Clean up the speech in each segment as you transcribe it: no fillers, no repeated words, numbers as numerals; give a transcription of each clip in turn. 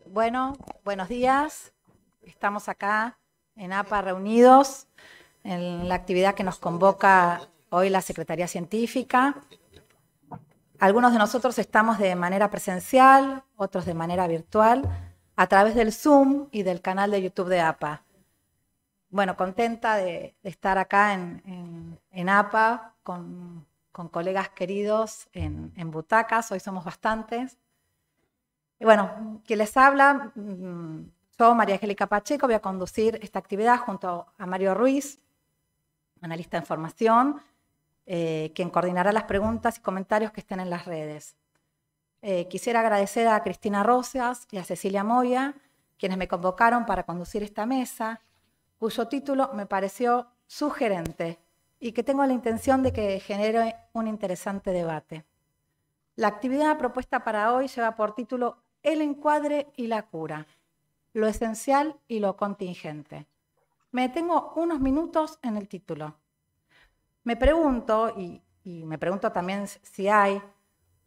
Bueno, buenos días. Estamos acá en APA reunidos en la actividad que nos convoca hoy la Secretaría Científica. Algunos de nosotros estamos de manera presencial, otros de manera virtual, a través del Zoom y del canal de YouTube de APA. Bueno, contenta de estar acá en APA con colegas queridos en butacas, hoy somos bastantes. Y bueno, quien les habla, yo, María Angélica Pacheco, voy a conducir esta actividad junto a Mario Ruiz, analista en formación, quien coordinará las preguntas y comentarios que estén en las redes. Quisiera agradecer a Cristina Rosas y a Cecilia Moya, quienes me convocaron para conducir esta mesa, cuyo título me pareció sugerente y que tengo la intención de que genere un interesante debate. La actividad propuesta para hoy lleva por título El encuadre y la cura, lo esencial y lo contingente. Me detengo unos minutos en el título. Me pregunto, y me pregunto también si hay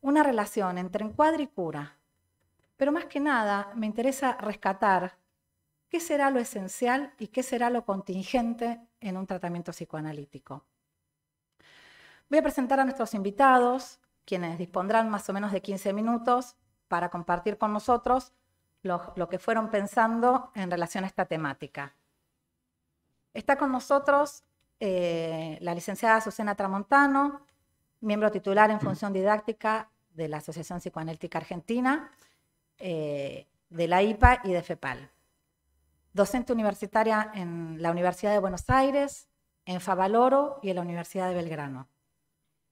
una relación entre encuadre y cura, pero más que nada me interesa rescatar qué será lo esencial y qué será lo contingente en un tratamiento psicoanalítico. Voy a presentar a nuestros invitados, quienes dispondrán más o menos de 15 minutos para compartir con nosotros lo que fueron pensando en relación a esta temática. Está con nosotros la licenciada Azucena Tramontano, miembro titular en función didáctica de la Asociación Psicoanalítica Argentina, de la IPA y de FEPAL. Docente universitaria en la Universidad de Buenos Aires, en Favaloro y en la Universidad de Belgrano.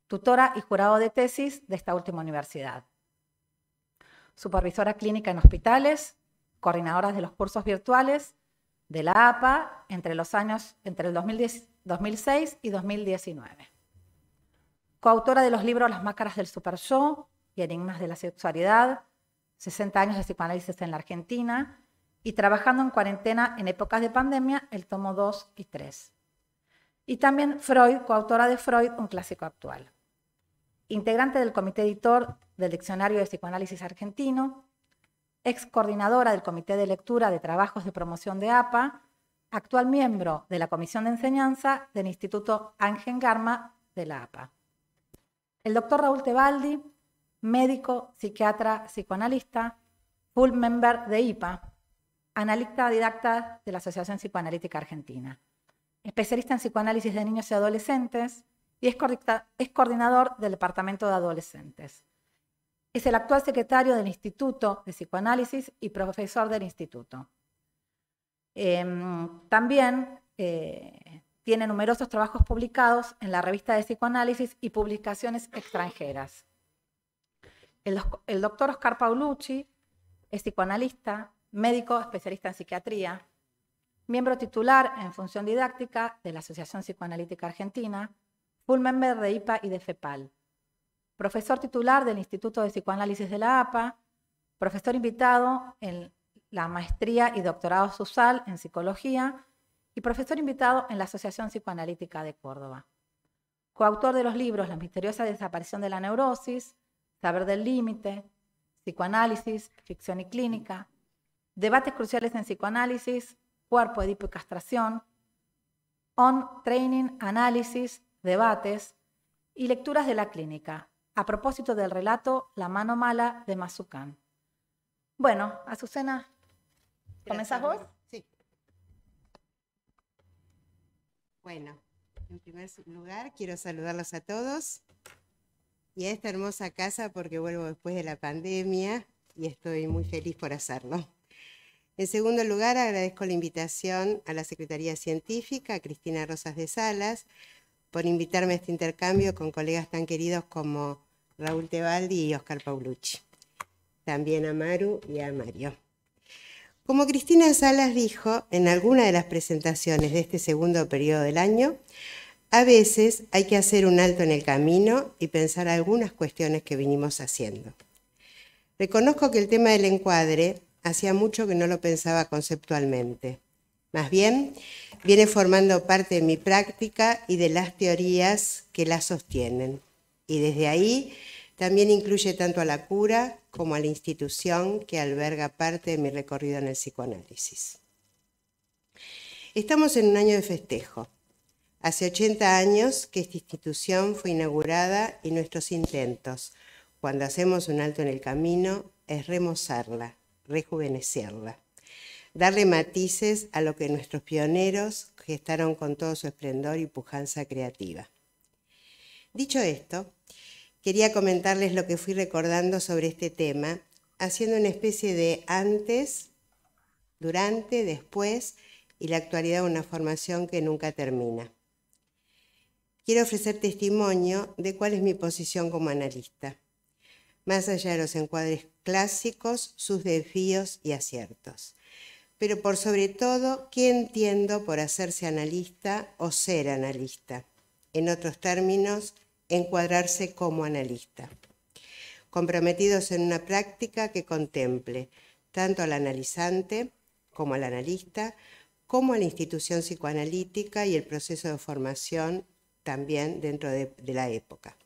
Tutora y jurado de tesis de esta última universidad. Supervisora clínica en hospitales, coordinadora de los cursos virtuales de la APA entre el 2006 y 2019. Coautora de los libros Las máscaras del superyo y Enigmas de la sexualidad, 60 años de psicoanálisis en la Argentina y trabajando en cuarentena en épocas de pandemia, el tomo 2 y 3. Y también Freud, coautora de Freud, un clásico actual. Integrante del comité editor del Diccionario de Psicoanálisis Argentino, ex coordinadora del Comité de Lectura de Trabajos de Promoción de APA, actual miembro de la Comisión de Enseñanza del Instituto Ángel Garma de la APA. El doctor Raúl Tebaldi, médico, psiquiatra, psicoanalista, full member de IPA, analista didacta de la Asociación Psicoanalítica Argentina, especialista en psicoanálisis de niños y adolescentes y es coordinador del Departamento de Adolescentes. Es el actual secretario del Instituto de Psicoanálisis y profesor del instituto. También tiene numerosos trabajos publicados en la revista de psicoanálisis y publicaciones extranjeras. El doctor Oscar Paulucci es psicoanalista, médico especialista en psiquiatría, miembro titular en función didáctica de la Asociación Psicoanalítica Argentina, full member de IPA y de FEPAL, profesor titular del Instituto de Psicoanálisis de la APA, profesor invitado en la maestría y doctorado SUSAL en psicología y profesor invitado en la Asociación Psicoanalítica de Córdoba. Coautor de los libros La misteriosa desaparición de la neurosis, Saber del límite, Psicoanálisis, ficción y clínica, Debates cruciales en psicoanálisis, Cuerpo, Edipo y castración, On Training, Análisis, Debates y Lecturas de la clínica, a propósito del relato La mano mala de Mazzucán. Bueno, Azucena, ¿comenzás vos? Sí. Bueno, en primer lugar quiero saludarlos a todos y a esta hermosa casa porque vuelvo después de la pandemia y estoy muy feliz por hacerlo. En segundo lugar, agradezco la invitación a la Secretaría Científica, a Cristina Rosas de Salas, por invitarme a este intercambio con colegas tan queridos como Raúl Tebaldi y Oscar Paulucci. También a Maru y a Mario. Como Cristina Salas dijo en alguna de las presentaciones de este segundo periodo del año, a veces hay que hacer un alto en el camino y pensar algunas cuestiones que vinimos haciendo. Reconozco que el tema del encuadre hacía mucho que no lo pensaba conceptualmente. Más bien, viene formando parte de mi práctica y de las teorías que la sostienen. Y desde ahí También incluye tanto a la cura como a la institución que alberga parte de mi recorrido en el psicoanálisis. Estamos en un año de festejo. Hace 80 años que esta institución fue inaugurada y nuestros intentos, cuando hacemos un alto en el camino, es remozarla, rejuvenecerla, darle matices a lo que nuestros pioneros gestaron con todo su esplendor y pujanza creativa. Dicho esto, quería comentarles lo que fui recordando sobre este tema, haciendo una especie de antes, durante, después y la actualidad de una formación que nunca termina. Quiero ofrecer testimonio de cuál es mi posición como analista, más allá de los encuadres clásicos, sus desvíos y aciertos. Pero por sobre todo, ¿qué entiendo por hacerse analista o ser analista? En otros términos, encuadrarse como analista. Comprometidos en una práctica que contemple tanto al analizante como al analista, como a la institución psicoanalítica y el proceso de formación también dentro de la época.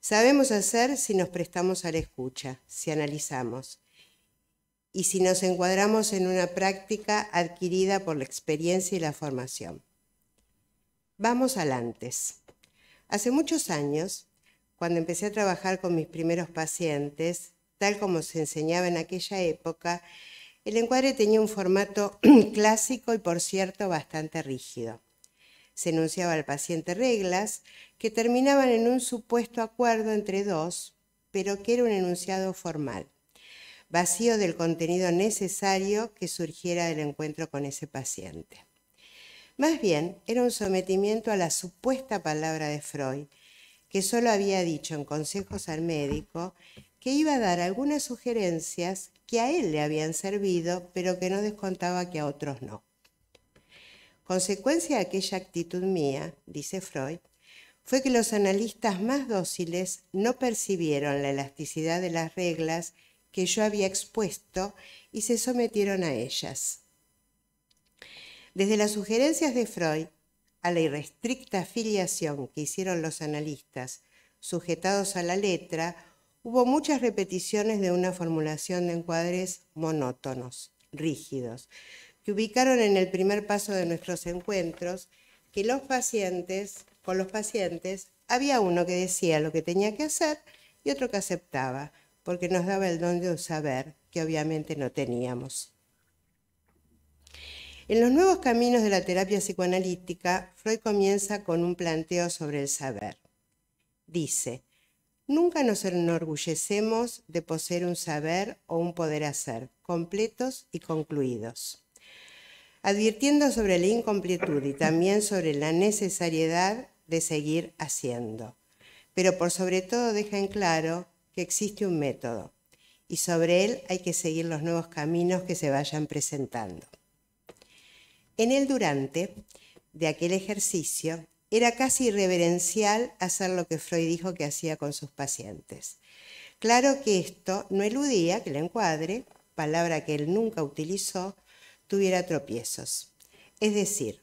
Sabemos hacer si nos prestamos a la escucha, si analizamos, y si nos encuadramos en una práctica adquirida por la experiencia y la formación. Vamos al antes. Hace muchos años, cuando empecé a trabajar con mis primeros pacientes, tal como se enseñaba en aquella época, el encuadre tenía un formato clásico y, por cierto, bastante rígido. Se enunciaba al paciente reglas que terminaban en un supuesto acuerdo entre dos, pero que era un enunciado formal, vacío del contenido necesario que surgiera del encuentro con ese paciente. Más bien, era un sometimiento a la supuesta palabra de Freud, que solo había dicho en consejos al médico que iba a dar algunas sugerencias que a él le habían servido, pero que no descontaba que a otros no. Consecuencia de aquella actitud mía, dice Freud, fue que los analistas más dóciles no percibieron la elasticidad de las reglas que yo había expuesto y se sometieron a ellas. Desde las sugerencias de Freud a la irrestricta afiliación que hicieron los analistas sujetados a la letra, hubo muchas repeticiones de una formulación de encuadres monótonos, rígidos, que ubicaron en el primer paso de nuestros encuentros que con los pacientes había uno que decía lo que tenía que hacer y otro que aceptaba, porque nos daba el don de un saber que obviamente no teníamos. En los nuevos caminos de la terapia psicoanalítica, Freud comienza con un planteo sobre el saber. Dice: nunca nos enorgullecemos de poseer un saber o un poder hacer, completos y concluidos, advirtiendo sobre la incompletud y también sobre la necesariedad de seguir haciendo. Pero por sobre todo deja en claro que existe un método y sobre él hay que seguir los nuevos caminos que se vayan presentando. En el durante de aquel ejercicio era casi irreverencial hacer lo que Freud dijo que hacía con sus pacientes. Claro que esto no eludía que el encuadre, palabra que él nunca utilizó, tuviera tropiezos. Es decir,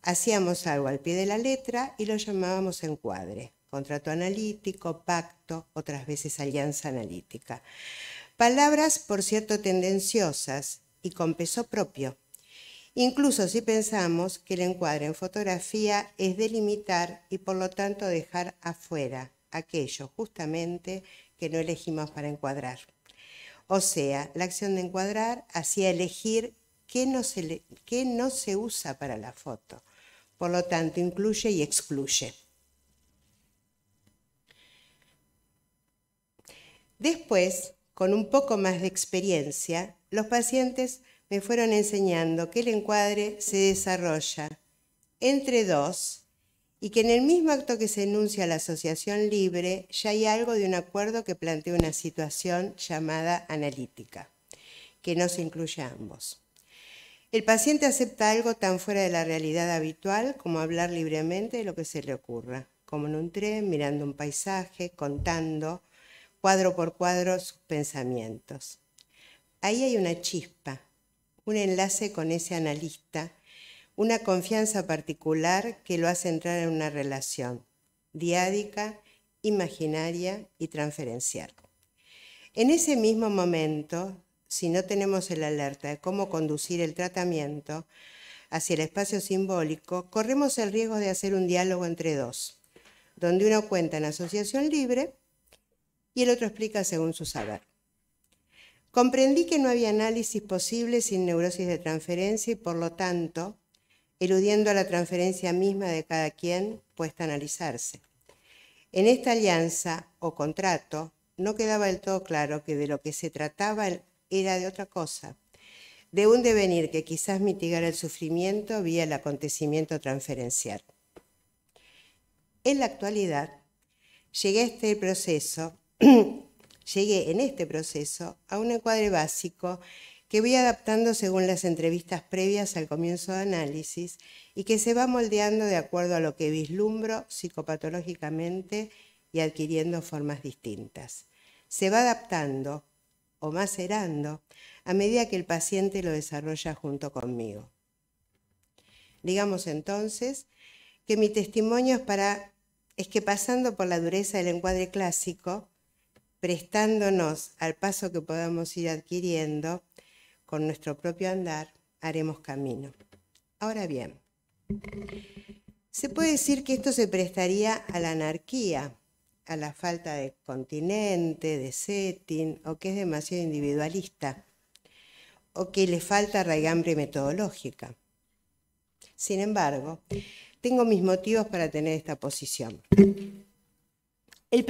hacíamos algo al pie de la letra y lo llamábamos encuadre, contrato analítico, pacto, otras veces alianza analítica. Palabras, por cierto, tendenciosas y con peso propio. Incluso si pensamos que el encuadre en fotografía es delimitar y por lo tanto dejar afuera aquello justamente que no elegimos para encuadrar. O sea, la acción de encuadrar hacía elegir qué no se usa para la foto. Por lo tanto, incluye y excluye. Después, con un poco más de experiencia, los pacientes me fueron enseñando que el encuadre se desarrolla entre dos y que en el mismo acto que se enuncia la asociación libre ya hay algo de un acuerdo que plantea una situación llamada analítica, que no se incluye a ambos. El paciente acepta algo tan fuera de la realidad habitual como hablar libremente de lo que se le ocurra, como en un tren, mirando un paisaje, contando cuadro por cuadro sus pensamientos. Ahí hay una chispa, un enlace con ese analista, una confianza particular que lo hace entrar en una relación diádica imaginaria y transferencial. En ese mismo momento, si no tenemos el alerta de cómo conducir el tratamiento hacia el espacio simbólico, corremos el riesgo de hacer un diálogo entre dos, donde uno cuenta en asociación libre y el otro explica según su saber. Comprendí que no había análisis posible sin neurosis de transferencia y, por lo tanto, eludiendo a la transferencia misma de cada quien puesta a analizarse. En esta alianza o contrato no quedaba del todo claro que de lo que se trataba era de otra cosa, de un devenir que quizás mitigara el sufrimiento vía el acontecimiento transferencial. En la actualidad, llegué en este proceso a un encuadre básico que voy adaptando según las entrevistas previas al comienzo de análisis y que se va moldeando de acuerdo a lo que vislumbro psicopatológicamente y adquiriendo formas distintas. Se va adaptando o macerando a medida que el paciente lo desarrolla junto conmigo. Digamos entonces que mi testimonio es que pasando por la dureza del encuadre clásico, prestándonos al paso que podamos ir adquiriendo, con nuestro propio andar, haremos camino. Ahora bien, se puede decir que esto se prestaría a la anarquía, a la falta de continente, de setting, o que es demasiado individualista, o que le falta raigambre metodológica. Sin embargo, tengo mis motivos para tener esta posición. El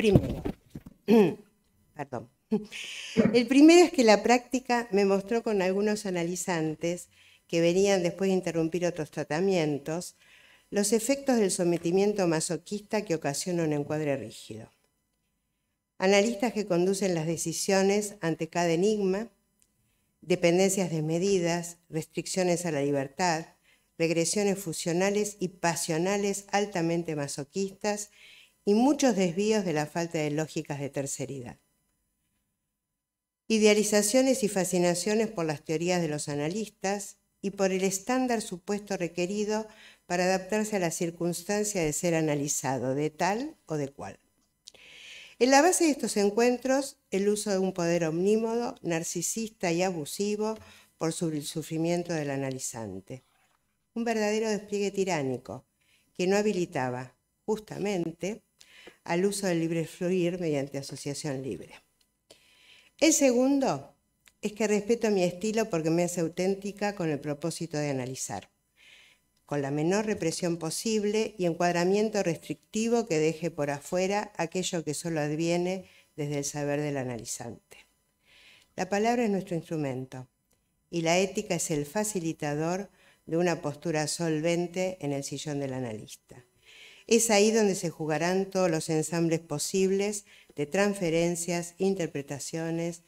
primero es que la práctica me mostró con algunos analizantes que venían después de interrumpir otros tratamientos, los efectos del sometimiento masoquista que ocasiona un encuadre rígido. Analistas que conducen las decisiones ante cada enigma, dependencias desmedidas, restricciones a la libertad, regresiones fusionales y pasionales altamente masoquistas y muchos desvíos de la falta de lógicas de terceridad. Idealizaciones y fascinaciones por las teorías de los analistas y por el estándar supuesto requerido para adaptarse a la circunstancia de ser analizado, de tal o de cual. En la base de estos encuentros, el uso de un poder omnímodo, narcisista y abusivo por el sufrimiento del analizante. Un verdadero despliegue tiránico que no habilitaba, justamente, al uso del libre fluir mediante asociación libre. El segundo es que respeto mi estilo porque me hace auténtica con el propósito de analizar, con la menor represión posible y encuadramiento restrictivo que deje por afuera aquello que solo adviene desde el saber del analizante. La palabra es nuestro instrumento y la ética es el facilitador de una postura solvente en el sillón del analista. Es ahí donde se jugarán todos los ensambles posibles de transferencias, interpretaciones,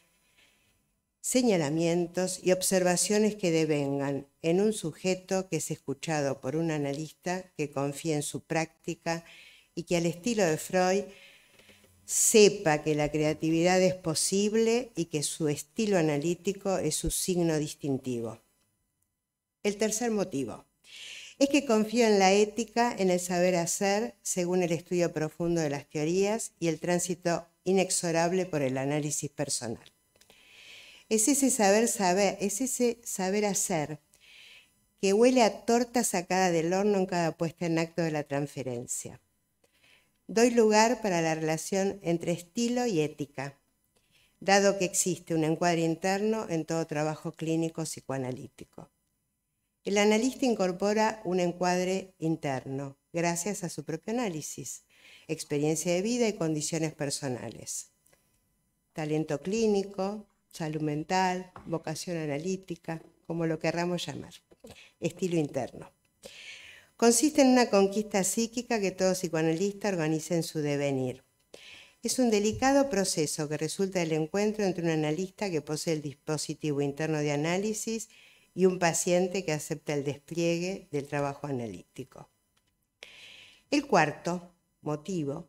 señalamientos y observaciones que devengan en un sujeto que es escuchado por un analista que confía en su práctica y que al estilo de Freud sepa que la creatividad es posible y que su estilo analítico es su signo distintivo. El tercer motivo es que confío en la ética, en el saber hacer, según el estudio profundo de las teorías y el tránsito inexorable por el análisis personal. Es ese saber hacer que huele a torta sacada del horno en cada puesta en acto de la transferencia. Doy lugar para la relación entre estilo y ética, dado que existe un encuadre interno en todo trabajo clínico psicoanalítico. El analista incorpora un encuadre interno, gracias a su propio análisis, experiencia de vida y condiciones personales. Talento clínico, salud mental, vocación analítica, como lo querramos llamar. Estilo interno. Consiste en una conquista psíquica que todo psicoanalista organiza en su devenir. Es un delicado proceso que resulta del encuentro entre un analista que posee el dispositivo interno de análisis y un paciente que acepta el despliegue del trabajo analítico. El cuarto motivo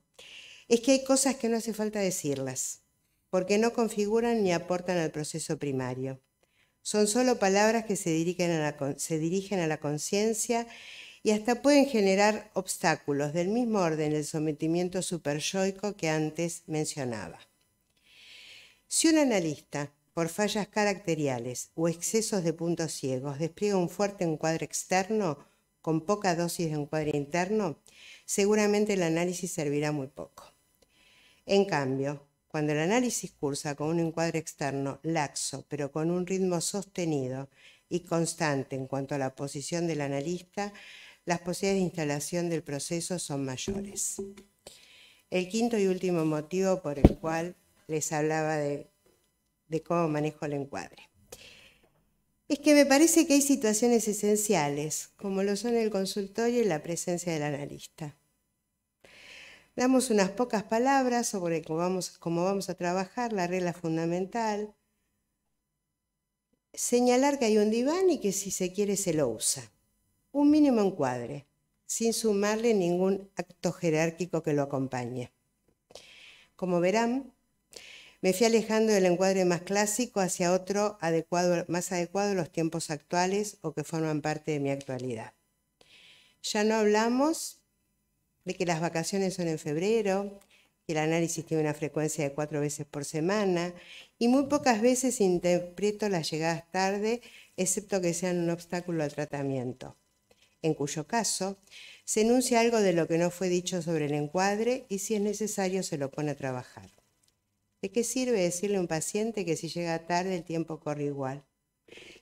es que hay cosas que no hace falta decirlas, porque no configuran ni aportan al proceso primario. Son solo palabras que se dirigen a la conciencia y hasta pueden generar obstáculos del mismo orden del sometimiento superyoico que antes mencionaba. Si un analista, por fallas caracteriales o excesos de puntos ciegos, despliega un fuerte encuadre externo con poca dosis de encuadre interno, seguramente el análisis servirá muy poco. En cambio, cuando el análisis cursa con un encuadre externo laxo, pero con un ritmo sostenido y constante en cuanto a la posición del analista, las posibilidades de instalación del proceso son mayores. El quinto y último motivo por el cual les hablaba de cómo manejo el encuadre es que me parece que hay situaciones esenciales, como lo son el consultorio y la presencia del analista. Damos unas pocas palabras sobre cómo vamos a trabajar, la regla fundamental, señalar que hay un diván y que si se quiere se lo usa. Un mínimo encuadre, sin sumarle ningún acto jerárquico que lo acompañe. Como verán, me fui alejando del encuadre más clásico hacia otro más adecuado a los tiempos actuales o que forman parte de mi actualidad. Ya no hablamos de que las vacaciones son en febrero, que el análisis tiene una frecuencia de 4 veces por semana y muy pocas veces interpreto las llegadas tarde, excepto que sean un obstáculo al tratamiento, en cuyo caso se enuncia algo de lo que no fue dicho sobre el encuadre y si es necesario se lo pone a trabajar. ¿De qué sirve decirle a un paciente que si llega tarde el tiempo corre igual?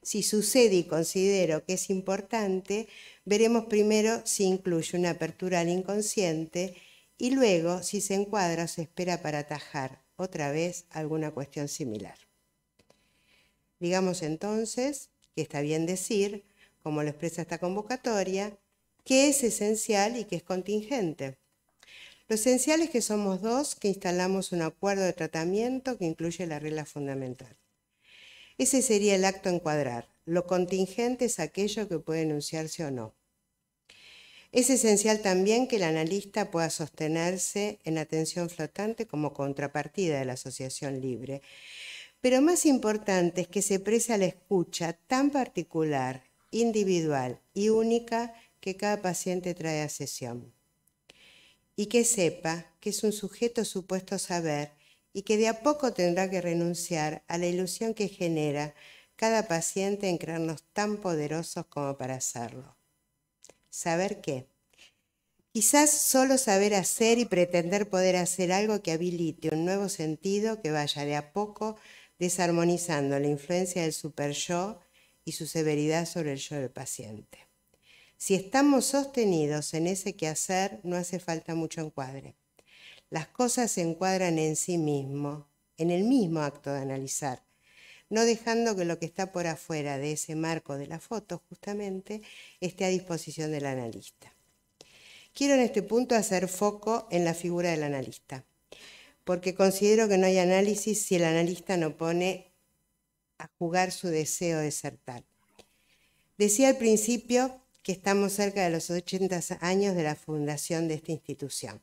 Si sucede y considero que es importante, veremos primero si incluye una apertura al inconsciente y luego si se encuadra o se espera para atajar otra vez alguna cuestión similar. Digamos entonces, que está bien decir, como lo expresa esta convocatoria, qué es esencial y qué es contingente. Lo esencial es que somos dos que instalamos un acuerdo de tratamiento que incluye la regla fundamental. Ese sería el acto a encuadrar. Lo contingente es aquello que puede enunciarse o no. Es esencial también que el analista pueda sostenerse en atención flotante como contrapartida de la asociación libre. Pero más importante es que se preste a la escucha tan particular, individual y única que cada paciente trae a sesión. Y que sepa que es un sujeto supuesto a saber y que de a poco tendrá que renunciar a la ilusión que genera cada paciente en creernos tan poderosos como para hacerlo. ¿Saber qué? Quizás solo saber hacer y pretender poder hacer algo que habilite un nuevo sentido que vaya de a poco desarmonizando la influencia del superyo y su severidad sobre el yo del paciente. Si estamos sostenidos en ese quehacer, no hace falta mucho encuadre. Las cosas se encuadran en sí mismo, en el mismo acto de analizar, no dejando que lo que está por afuera de ese marco de la foto, justamente, esté a disposición del analista. Quiero en este punto hacer foco en la figura del analista, porque considero que no hay análisis si el analista no pone a jugar su deseo de ser tal. Decía al principio que estamos cerca de los 80 años de la fundación de esta institución.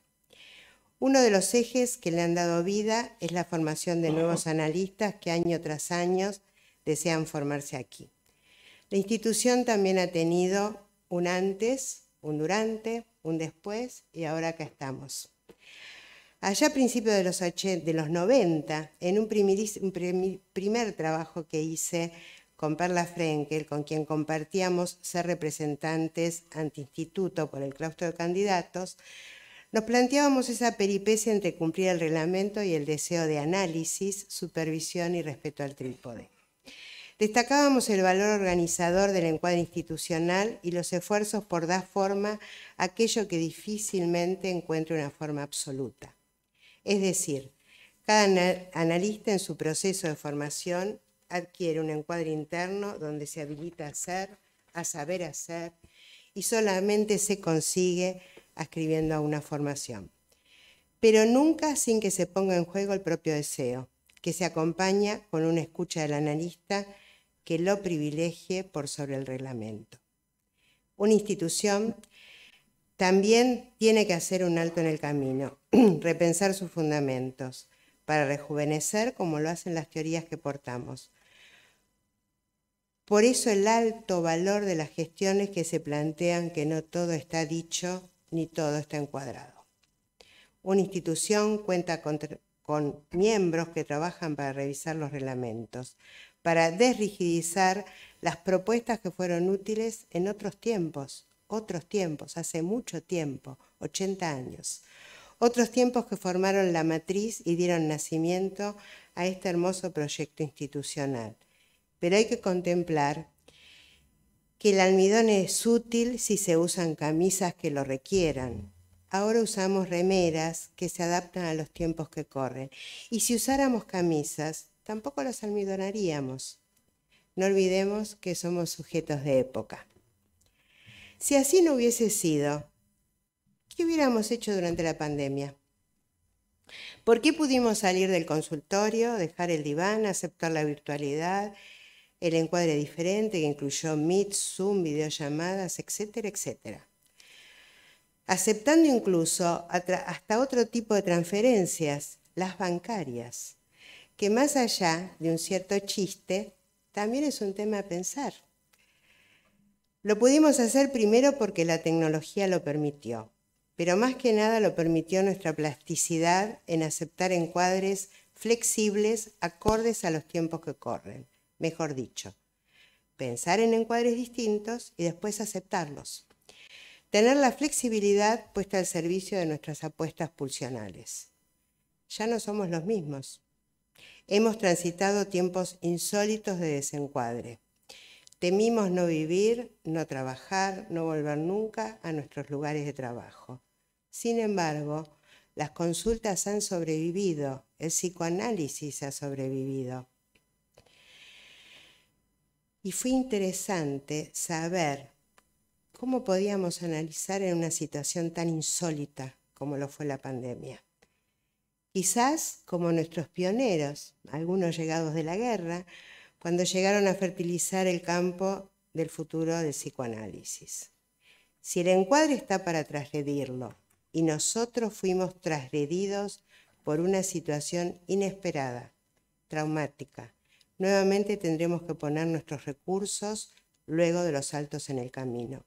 Uno de los ejes que le han dado vida es la formación de nuevos analistas que año tras año desean formarse aquí. La institución también ha tenido un antes, un durante, un después y ahora acá estamos. Allá a principios de los 90, en un primer trabajo que hice con Perla Frenkel, con quien compartíamos ser representantes ante instituto por el claustro de candidatos, nos planteábamos esa peripecia entre cumplir el reglamento y el deseo de análisis, supervisión y respeto al trípode. Destacábamos el valor organizador del encuadre institucional y los esfuerzos por dar forma a aquello que difícilmente encuentre una forma absoluta. Es decir, cada analista en su proceso de formación adquiere un encuadre interno donde se habilita a hacer, a saber hacer, y solamente se consigue adscribiendo a una formación. Pero nunca sin que se ponga en juego el propio deseo, que se acompaña con una escucha del analista que lo privilegie por sobre el reglamento. Una institución también tiene que hacer un alto en el camino, repensar sus fundamentos, para rejuvenecer como lo hacen las teorías que portamos. Por eso el alto valor de las gestiones que se plantean que no todo está dicho ni todo está encuadrado. Una institución cuenta con miembros que trabajan para revisar los reglamentos, para desrigidizar las propuestas que fueron útiles en otros tiempos, hace mucho tiempo, 80 años. Otros tiempos que formaron la matriz y dieron nacimiento a este hermoso proyecto institucional. Pero hay que contemplar que el almidón es útil si se usan camisas que lo requieran. Ahora usamos remeras que se adaptan a los tiempos que corren. Y si usáramos camisas, tampoco las almidonaríamos. No olvidemos que somos sujetos de época. Si así no hubiese sido, ¿qué hubiéramos hecho durante la pandemia? ¿Por qué pudimos salir del consultorio, dejar el diván, aceptar la virtualidad, el encuadre diferente que incluyó Meet, Zoom, videollamadas, etcétera, etcétera? Aceptando incluso hasta otro tipo de transferencias, las bancarias, que más allá de un cierto chiste, también es un tema a pensar. Lo pudimos hacer primero porque la tecnología lo permitió, pero más que nada lo permitió nuestra plasticidad en aceptar encuadres flexibles acordes a los tiempos que corren. Mejor dicho, pensar en encuadres distintos y después aceptarlos. Tener la flexibilidad puesta al servicio de nuestras apuestas pulsionales. Ya no somos los mismos. Hemos transitado tiempos insólitos de desencuadre. Temimos no vivir, no trabajar, no volver nunca a nuestros lugares de trabajo. Sin embargo, las consultas han sobrevivido, el psicoanálisis ha sobrevivido. Y fue interesante saber cómo podíamos analizar en una situación tan insólita como lo fue la pandemia. Quizás como nuestros pioneros, algunos llegados de la guerra, cuando llegaron a fertilizar el campo del futuro del psicoanálisis. Si el encuadre está para transgredirlo y nosotros fuimos transgredidos por una situación inesperada, traumática, nuevamente tendremos que poner nuestros recursos luego de los saltos en el camino,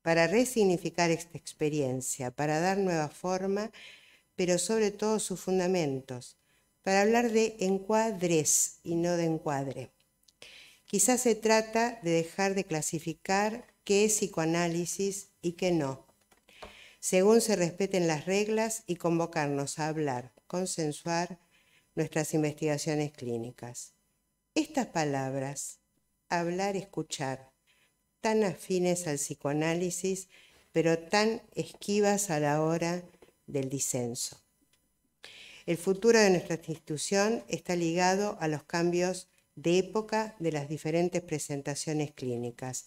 para resignificar esta experiencia, para dar nueva forma, pero sobre todo sus fundamentos, para hablar de encuadres y no de encuadre. Quizás se trata de dejar de clasificar qué es psicoanálisis y qué no, según se respeten las reglas y convocarnos a hablar, consensuar nuestras investigaciones clínicas. Estas palabras, hablar, escuchar, tan afines al psicoanálisis, pero tan esquivas a la hora del disenso. El futuro de nuestra institución está ligado a los cambios de época de las diferentes presentaciones clínicas,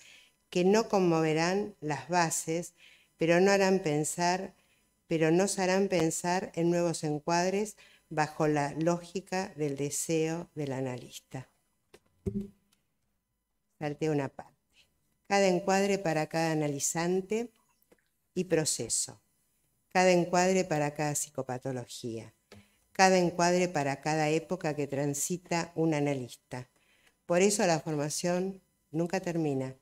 que no conmoverán las bases, pero nos harán pensar en nuevos encuadres bajo la lógica del deseo del analista. Salté una parte. Cada encuadre para cada analizante y proceso. Cada encuadre para cada psicopatología. Cada encuadre para cada época que transita un analista. Por eso la formación nunca termina.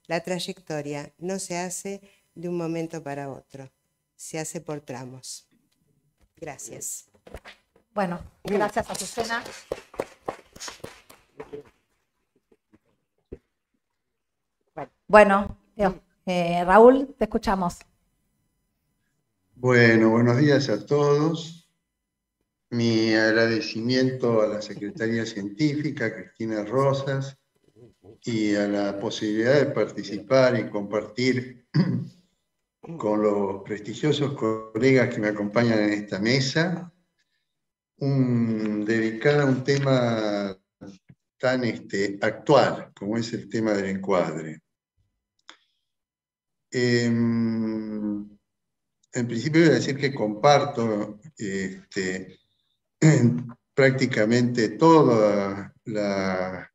La trayectoria no se hace de un momento para otro, se hace por tramos. Gracias. Bueno, gracias a Azucena. Bueno, Raúl, te escuchamos. Bueno, buenos días a todos. Mi agradecimiento a la Secretaría Científica, Cristina Rosas, y a la posibilidad de participar y compartir con los prestigiosos colegas que me acompañan en esta mesa, dedicada a un tema tan actual como es el tema del encuadre. En principio voy a decir que comparto prácticamente toda la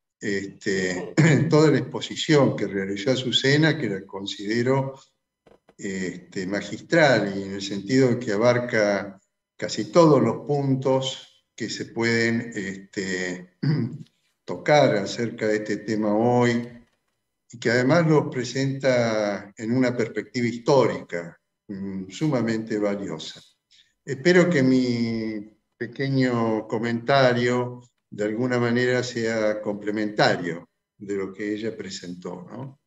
exposición que realizó Azucena, que la considero magistral, y en el sentido de que abarca casi todos los puntos que se pueden tocar acerca de este tema hoy, y que además los presenta en una perspectiva histórica sumamente valiosa. Espero que mi pequeño comentario de alguna manera sea complementario de lo que ella presentó, ¿no?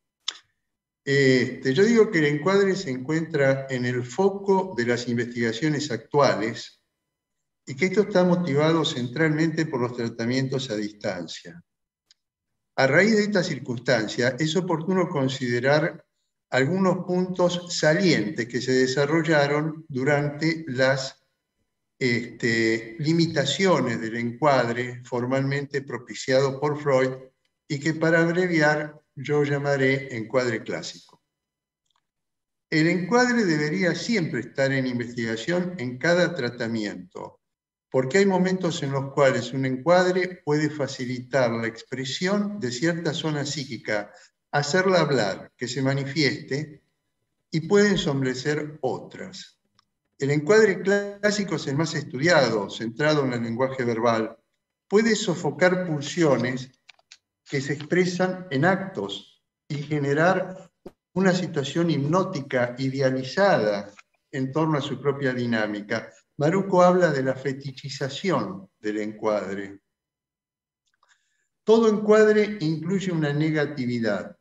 Yo digo que el encuadre se encuentra en el foco de las investigaciones actuales y que esto está motivado centralmente por los tratamientos a distancia. A raíz de esta circunstancia, es oportuno considerar algunos puntos salientes que se desarrollaron durante las limitaciones del encuadre formalmente propiciado por Freud y que para abreviar yo llamaré encuadre clásico. El encuadre debería siempre estar en investigación en cada tratamiento, porque hay momentos en los cuales un encuadre puede facilitar la expresión de cierta zona psíquica, hacerla hablar, que se manifieste, y puede ensombrecer otras. El encuadre clásico es el más estudiado, centrado en el lenguaje verbal. Puede sofocar pulsiones que se expresan en actos y generar una situación hipnótica idealizada en torno a su propia dinámica. Maruco habla de la fetichización del encuadre. Todo encuadre incluye una negatividad.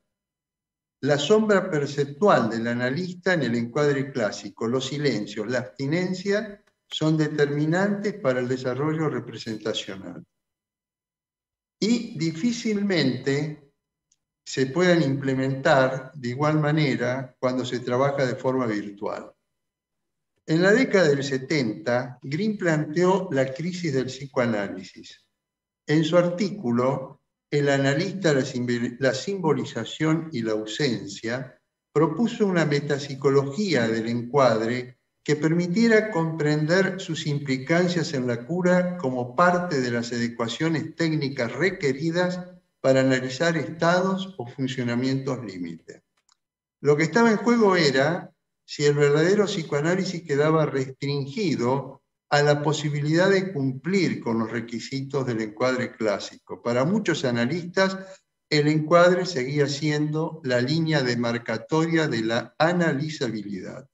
La sombra perceptual del analista en el encuadre clásico, los silencios, la abstinencia, son determinantes para el desarrollo representacional. Y difícilmente se puedan implementar de igual manera cuando se trabaja de forma virtual. En la década del 70, Green planteó la crisis del psicoanálisis. En su artículo, El analista, la simbolización y la ausencia, propuso una metapsicología del encuadre que permitiera comprender sus implicancias en la cura como parte de las adecuaciones técnicas requeridas para analizar estados o funcionamientos límite. Lo que estaba en juego era si el verdadero psicoanálisis quedaba restringido a la posibilidad de cumplir con los requisitos del encuadre clásico. Para muchos analistas, el encuadre seguía siendo la línea demarcatoria de la analizabilidad.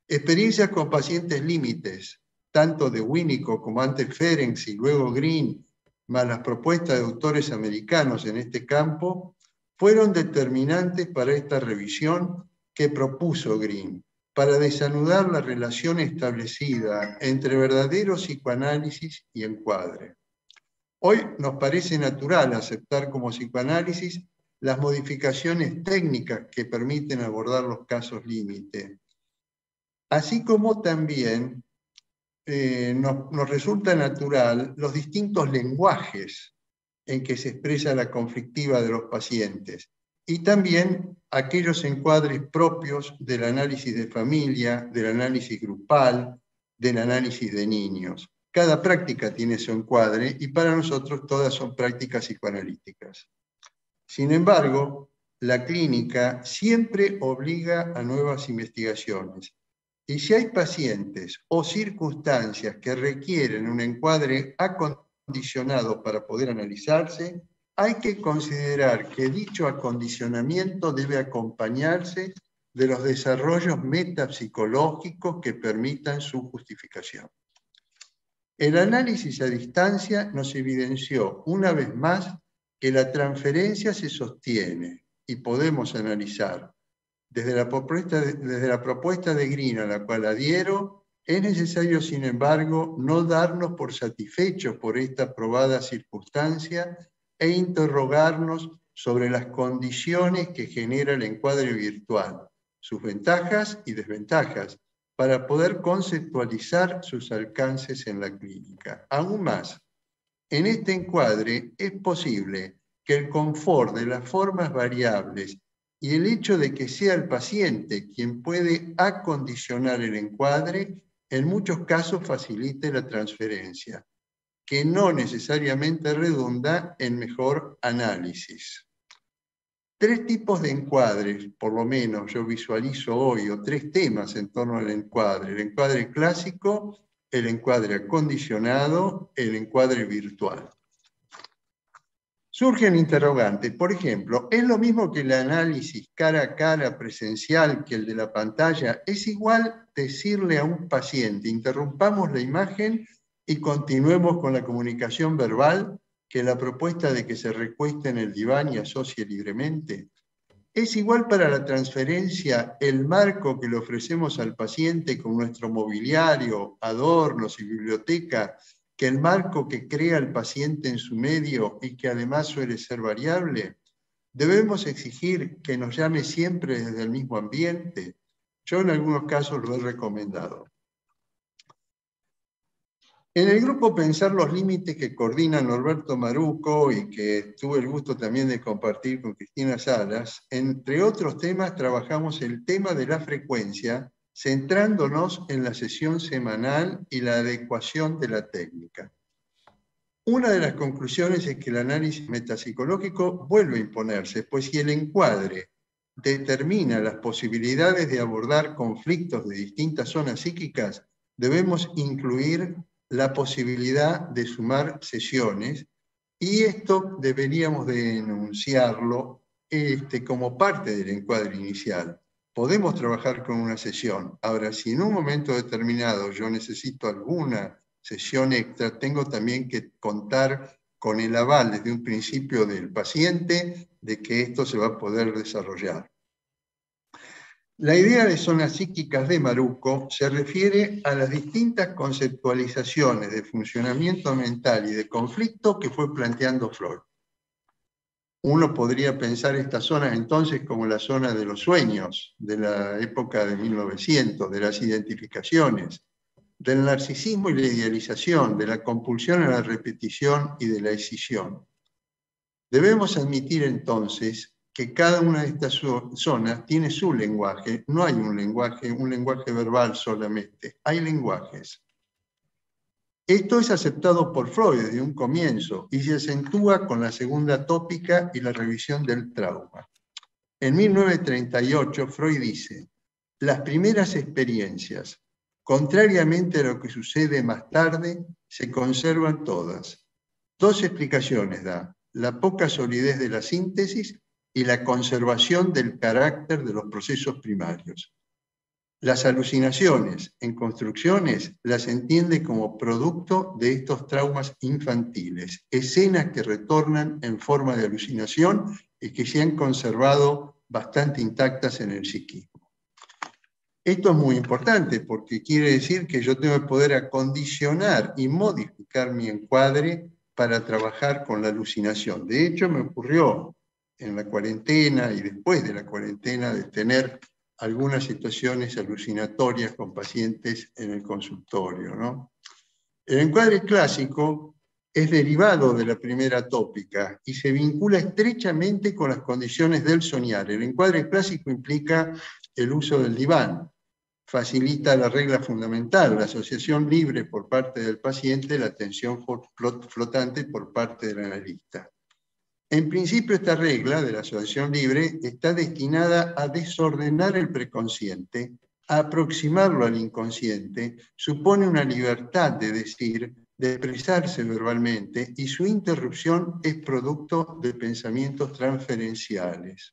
Experiencias con pacientes límites, tanto de Winnicott como antes Ferenczi y luego Green, más las propuestas de autores americanos en este campo, fueron determinantes para esta revisión que propuso Green, para desanudar la relación establecida entre verdadero psicoanálisis y encuadre. Hoy nos parece natural aceptar como psicoanálisis las modificaciones técnicas que permiten abordar los casos límite, así como también nos resulta natural los distintos lenguajes en que se expresa la conflictiva de los pacientes y también aquellos encuadres propios del análisis de familia, del análisis grupal, del análisis de niños. Cada práctica tiene su encuadre y para nosotros todas son prácticas psicoanalíticas. Sin embargo, la clínica siempre obliga a nuevas investigaciones. Y si hay pacientes o circunstancias que requieren un encuadre acondicionado para poder analizarse, hay que considerar que dicho acondicionamiento debe acompañarse de los desarrollos metapsicológicos que permitan su justificación. El análisis a distancia nos evidenció una vez más que la transferencia se sostiene y podemos analizar. Desde la propuesta de Green, a la cual adhiero, es necesario, sin embargo, no darnos por satisfechos por esta probada circunstancia e interrogarnos sobre las condiciones que genera el encuadre virtual, sus ventajas y desventajas, para poder conceptualizar sus alcances en la clínica. Aún más, en este encuadre es posible que el confort de las formas variables y el hecho de que sea el paciente quien puede acondicionar el encuadre, en muchos casos facilite la transferencia, que no necesariamente redunda en mejor análisis. 3 tipos de encuadres, por lo menos yo visualizo hoy, o 3 temas en torno al encuadre. El encuadre clásico, el encuadre acondicionado, el encuadre virtual. Surgen interrogantes. Por ejemplo, ¿es lo mismo que el análisis cara a cara presencial que el de la pantalla? ¿Es igual decirle a un paciente, interrumpamos la imagen y continuemos con la comunicación verbal, que la propuesta de que se recueste en el diván y asocie libremente? ¿Es igual para la transferencia el marco que le ofrecemos al paciente con nuestro mobiliario, adornos y biblioteca que el marco que crea el paciente en su medio y que además suele ser variable? ¿Debemos exigir que nos llame siempre desde el mismo ambiente? Yo en algunos casos lo he recomendado. En el grupo Pensar los Límites, que coordina Norberto Maruco y que tuve el gusto también de compartir con Cristina Salas, entre otros temas trabajamos el tema de la frecuencia, centrándonos en la sesión semanal y la adecuación de la técnica. Una de las conclusiones es que el análisis metapsicológico vuelve a imponerse, pues si el encuadre determina las posibilidades de abordar conflictos de distintas zonas psíquicas, debemos incluir la posibilidad de sumar sesiones, y esto deberíamos de enunciarlo como parte del encuadre inicial. Podemos trabajar con una sesión. Ahora, si en un momento determinado yo necesito alguna sesión extra, tengo también que contar con el aval desde un principio del paciente de que esto se va a poder desarrollar. La idea de zonas psíquicas de Maruco se refiere a las distintas conceptualizaciones de funcionamiento mental y de conflicto que fue planteando Freud. Uno podría pensar estas zonas entonces como la zona de los sueños, de la época de 1900, de las identificaciones, del narcisismo y la idealización, de la compulsión a la repetición y de la escisión. Debemos admitir entonces que cada una de estas zonas tiene su lenguaje. No hay un lenguaje verbal solamente, hay lenguajes. Esto es aceptado por Freud desde un comienzo y se acentúa con la segunda tópica y la revisión del trauma. En 1938, Freud dice: las primeras experiencias, contrariamente a lo que sucede más tarde, se conservan todas. Dos explicaciones da: la poca solidez de la síntesis y la conservación del carácter de los procesos primarios. Las alucinaciones en construcciones las entiende como producto de estos traumas infantiles, escenas que retornan en forma de alucinación y que se han conservado bastante intactas en el psiquismo. Esto es muy importante porque quiere decir que yo tengo que poder acondicionar y modificar mi encuadre para trabajar con la alucinación. De hecho, me ocurrió en la cuarentena y después de la cuarentena de tener algunas situaciones alucinatorias con pacientes en el consultorio, ¿no? El encuadre clásico es derivado de la primera tópica y se vincula estrechamente con las condiciones del soñar. El encuadre clásico implica el uso del diván, facilita la regla fundamental, la asociación libre por parte del paciente, la atención flotante por parte del analista. En principio, esta regla de la asociación libre está destinada a desordenar el preconsciente, a aproximarlo al inconsciente, supone una libertad de decir, de expresarse verbalmente, y su interrupción es producto de pensamientos transferenciales.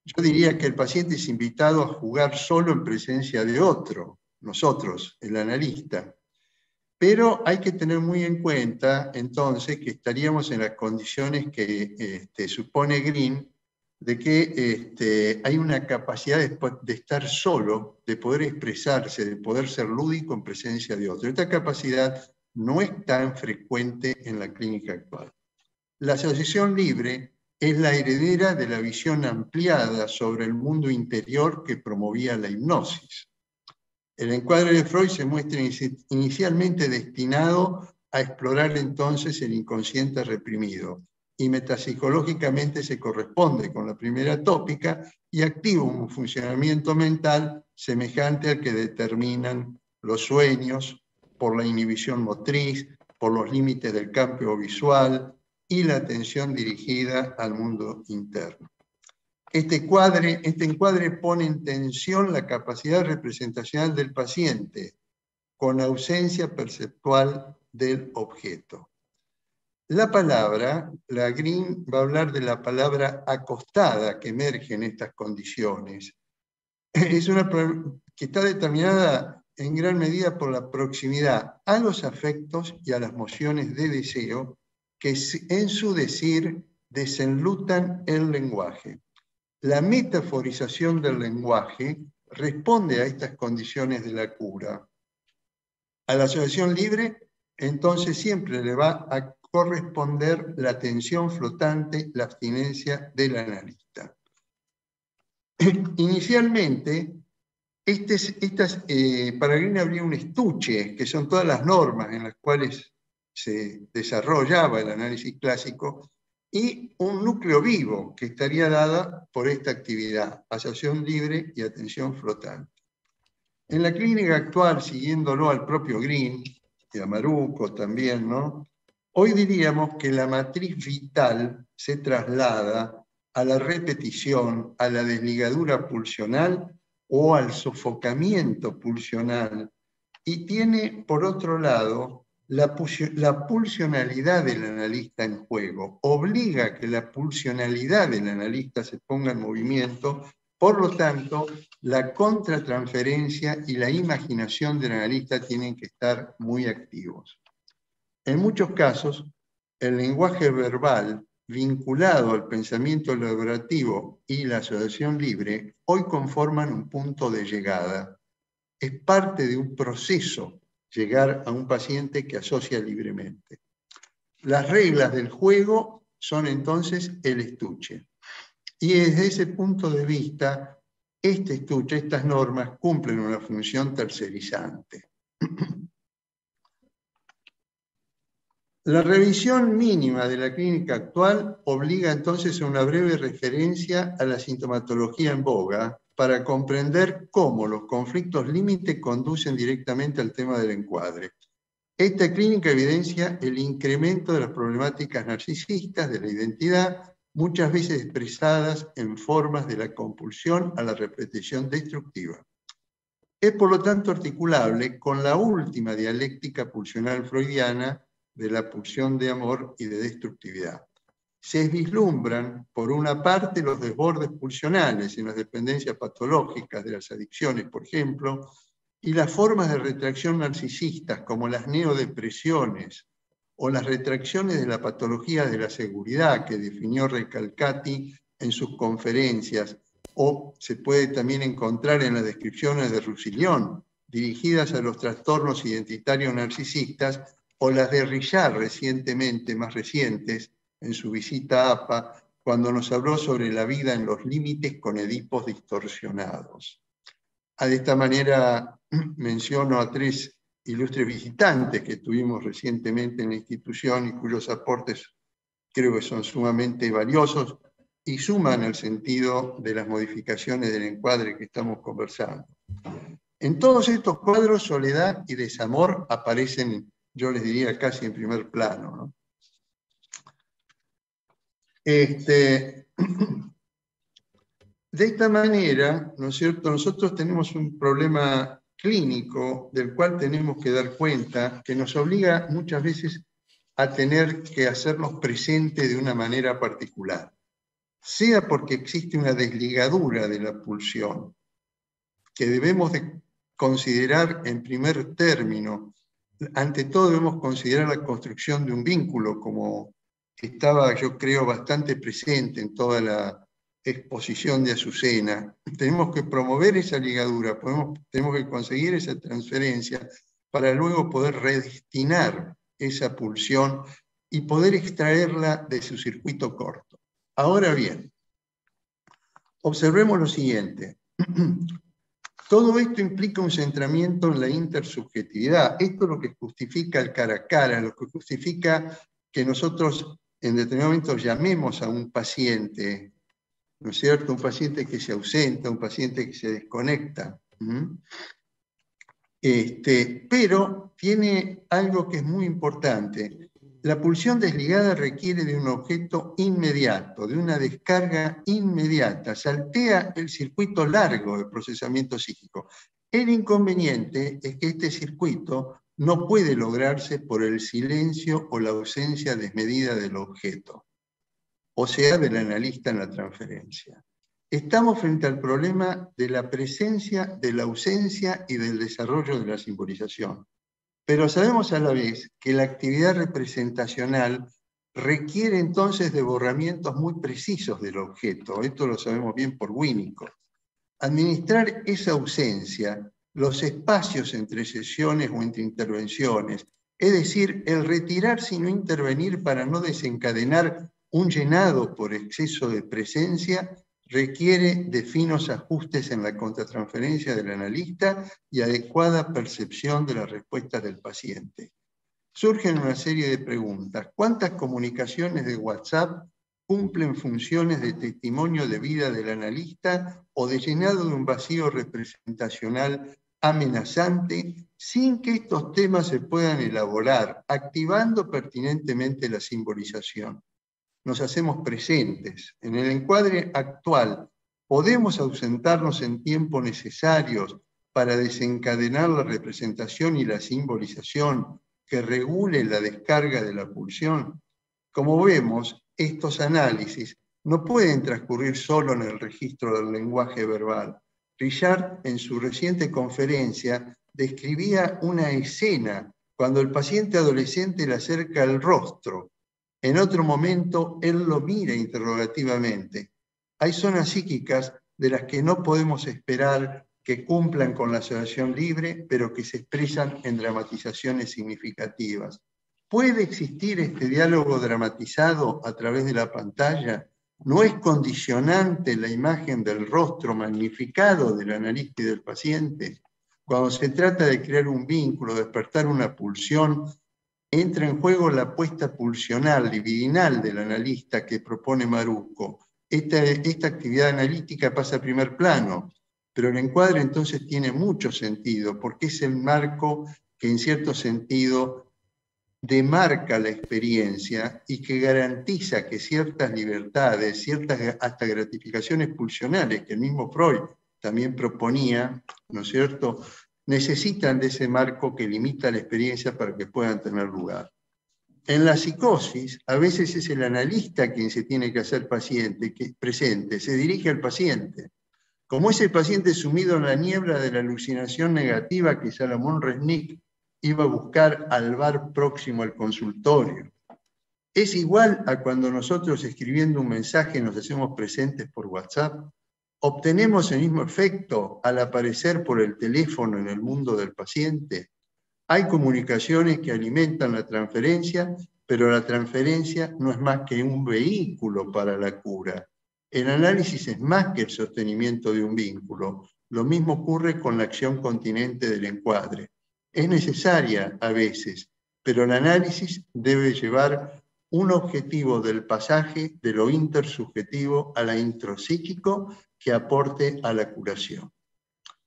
Yo diría que el paciente es invitado a jugar solo en presencia de otro, nosotros, el analista. Pero hay que tener muy en cuenta, entonces, que estaríamos en las condiciones que supone Green, de que hay una capacidad de estar solo, de poder expresarse, de poder ser lúdico en presencia de otro. Esta capacidad no es tan frecuente en la clínica actual. La asociación libre es la heredera de la visión ampliada sobre el mundo interior que promovía la hipnosis. El encuadre de Freud se muestra inicialmente destinado a explorar entonces el inconsciente reprimido y metapsicológicamente se corresponde con la primera tópica y activa un funcionamiento mental semejante al que determinan los sueños por la inhibición motriz, por los límites del campo visual y la atención dirigida al mundo interno. Este encuadre pone en tensión la capacidad representacional del paciente, con ausencia perceptual del objeto. La palabra, la Green va a hablar de la palabra acostada que emerge en estas condiciones. Es una que está determinada en gran medida por la proximidad a los afectos y a las mociones de deseo que en su decir desenlutan el lenguaje. La metaforización del lenguaje responde a estas condiciones de la cura. A la asociación libre, entonces, siempre le va a corresponder la atención flotante, la abstinencia del analista. Inicialmente, para Green habría un estuche, que son todas las normas en las cuales se desarrollaba el análisis clásico, y un núcleo vivo que estaría dada por esta actividad, asociación libre y atención flotante. En la clínica actual, siguiéndolo al propio Green, y a Maruco también, ¿no? Hoy diríamos que la matriz vital se traslada a la repetición, a la desligadura pulsional o al sofocamiento pulsional, y tiene, por otro lado, la pulsionalidad del analista en juego. Obliga a que la pulsionalidad del analista se ponga en movimiento. Por lo tanto, la contratransferencia y la imaginación del analista tienen que estar muy activos. En muchos casos, el lenguaje verbal vinculado al pensamiento elaborativo y la asociación libre hoy conforman un punto de llegada. Es parte de un proceso llegar a un paciente que asocia libremente. Las reglas del juego son entonces el estuche. Y desde ese punto de vista, este estuche, estas normas, cumplen una función tercerizante. La revisión mínima de la clínica actual obliga entonces a una breve referencia a la sintomatología en boga para comprender cómo los conflictos límite conducen directamente al tema del encuadre. Esta clínica evidencia el incremento de las problemáticas narcisistas de la identidad, muchas veces expresadas en formas de la compulsión a la repetición destructiva. Es por lo tanto articulable con la última dialéctica pulsional freudiana de la pulsión de amor y de destructividad. Se vislumbran, por una parte, los desbordes pulsionales en las dependencias patológicas de las adicciones, por ejemplo, y las formas de retracción narcisistas, como las neodepresiones o las retracciones de la patología de la seguridad que definió Recalcati en sus conferencias, o se puede también encontrar en las descripciones de Roussillon, dirigidas a los trastornos identitarios narcisistas, o las de Richard recientemente, más recientes, en su visita a APA, cuando nos habló sobre la vida en los límites con Edipos distorsionados. De esta manera menciono a 3 ilustres visitantes que tuvimos recientemente en la institución y cuyos aportes creo que son sumamente valiosos y suman al sentido de las modificaciones del encuadre que estamos conversando. En todos estos cuadros, soledad y desamor aparecen, yo les diría, casi en primer plano, ¿no? De esta manera, ¿no es cierto?, nosotros tenemos un problema clínico del cual tenemos que dar cuenta, que nos obliga muchas veces a tener que hacernos presentes de una manera particular, sea porque existe una desligadura de la pulsión, que debemos de considerar en primer término. Ante todo debemos considerar la construcción de un vínculo, como estaba, yo creo, bastante presente en toda la exposición de Azucena. Tenemos que promover esa ligadura, tenemos que conseguir esa transferencia para luego poder redestinar esa pulsión y poder extraerla de su circuito corto. Ahora bien, observemos lo siguiente. Todo esto implica un centramiento en la intersubjetividad. Esto es lo que justifica el cara a cara, lo que justifica que nosotros en determinado momento llamemos a un paciente, ¿no es cierto?, un paciente que se ausenta, un paciente que se desconecta. Pero tiene algo que es muy importante. La pulsión desligada requiere de un objeto inmediato, de una descarga inmediata, saltea el circuito largo de procesamiento psíquico. El inconveniente es que este circuito no puede lograrse por el silencio o la ausencia desmedida del objeto, o sea, del analista en la transferencia. Estamos frente al problema de la presencia, de la ausencia y del desarrollo de la simbolización. Pero sabemos a la vez que la actividad representacional requiere entonces de borramientos muy precisos del objeto. Esto lo sabemos bien por Winnicott. Administrar esa ausencia, los espacios entre sesiones o entre intervenciones, es decir, el retirarse y no intervenir para no desencadenar un llenado por exceso de presencia, requiere de finos ajustes en la contratransferencia del analista y adecuada percepción de las respuestas del paciente. Surgen una serie de preguntas. ¿Cuántas comunicaciones de WhatsApp cumplen funciones de testimonio de vida del analista o de llenado de un vacío representacional amenazante sin que estos temas se puedan elaborar, activando pertinentemente la simbolización? Nos hacemos presentes. En el encuadre actual, ¿podemos ausentarnos en tiempos necesarios para desencadenar la representación y la simbolización que regule la descarga de la pulsión? Como vemos, estos análisis no pueden transcurrir solo en el registro del lenguaje verbal. Richard, en su reciente conferencia, describía una escena cuando el paciente adolescente le acerca el rostro. En otro momento, él lo mira interrogativamente. Hay zonas psíquicas de las que no podemos esperar que cumplan con la asociación libre, pero que se expresan en dramatizaciones significativas. ¿Puede existir este diálogo dramatizado a través de la pantalla? ¿No es condicionante la imagen del rostro magnificado del analista y del paciente? Cuando se trata de crear un vínculo, despertar una pulsión, entra en juego la apuesta pulsional, libidinal del analista que propone Marucco. Esta actividad analítica pasa a primer plano, pero el encuadre entonces tiene mucho sentido, porque es el marco que en cierto sentido demarca la experiencia y que garantiza que ciertas libertades, ciertas hasta gratificaciones pulsionales que el mismo Freud también proponía, ¿no es cierto?, necesitan de ese marco que limita la experiencia para que puedan tener lugar. En la psicosis, a veces es el analista quien se tiene que hacer presente, se dirige al paciente. Como es el paciente sumido en la niebla de la alucinación negativa que Salomón Resnick iba a buscar al bar próximo al consultorio. Es igual a cuando nosotros escribiendo un mensaje nos hacemos presentes por WhatsApp. ¿Obtenemos el mismo efecto al aparecer por el teléfono en el mundo del paciente? Hay comunicaciones que alimentan la transferencia, pero la transferencia no es más que un vehículo para la cura. El análisis es más que el sostenimiento de un vínculo. Lo mismo ocurre con la acción continente del encuadre. Es necesaria a veces, pero el análisis debe llevar un objetivo del pasaje de lo intersubjetivo a la intrapsíquico que aporte a la curación.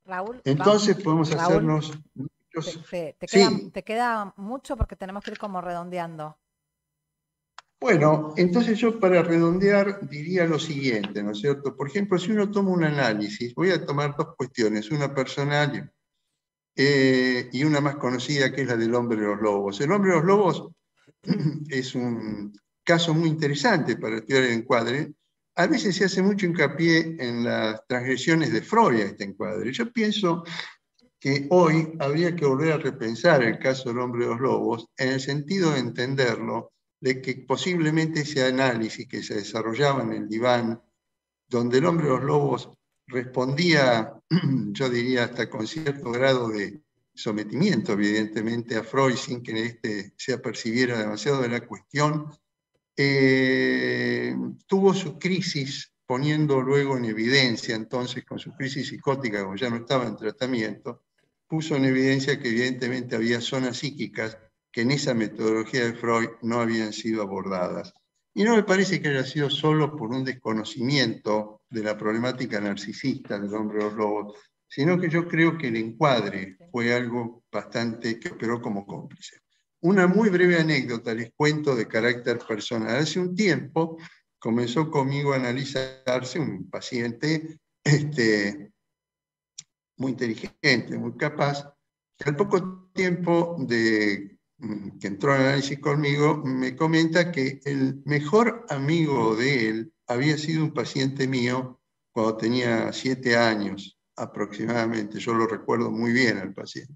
Raúl, entonces podemos Raúl, hacernos muchos... te queda mucho porque tenemos que ir como redondeando. Bueno, entonces yo para redondear diría lo siguiente, ¿no es cierto? Por ejemplo, si uno toma un análisis, voy a tomar dos cuestiones, una personal y una más conocida que es la del hombre de los lobos. El hombre de los lobos es un caso muy interesante para estudiar el encuadre. A veces se hace mucho hincapié en las transgresiones de Freud a este encuadre. Yo pienso que hoy habría que volver a repensar el caso del hombre de los lobos en el sentido de entenderlo, de que posiblemente ese análisis que se desarrollaba en el diván, donde el hombre de los lobos respondía, yo diría hasta con cierto grado de sometimiento, evidentemente, a Freud, sin que éste se apercibiera demasiado de la cuestión, tuvo su crisis, poniendo luego en evidencia, entonces, con su crisis psicótica, como ya no estaba en tratamiento, puso en evidencia que evidentemente había zonas psíquicas que en esa metodología de Freud no habían sido abordadas. Y no me parece que haya sido solo por un desconocimiento de la problemática narcisista del hombre de los lobos, sino que yo creo que el encuadre fue algo bastante que operó como cómplice. Una muy breve anécdota les cuento de carácter personal. Hace un tiempo comenzó conmigo a analizarse un paciente muy inteligente, muy capaz, que al poco tiempo que entró en análisis conmigo, me comenta que el mejor amigo de él había sido un paciente mío cuando tenía 7 años aproximadamente. Yo lo recuerdo muy bien al paciente.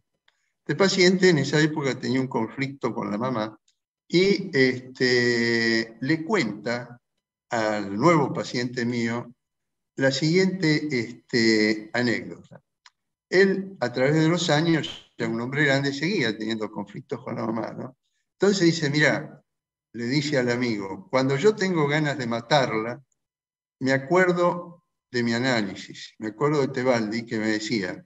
Este paciente en esa época tenía un conflicto con la mamá y le cuenta al nuevo paciente mío la siguiente anécdota. Él, a través de los años, ya un hombre grande, seguía teniendo conflictos con la mamá, ¿no? Entonces dice, mira, le dice al amigo, cuando yo tengo ganas de matarla, me acuerdo de mi análisis, me acuerdo de Tebaldi que me decía,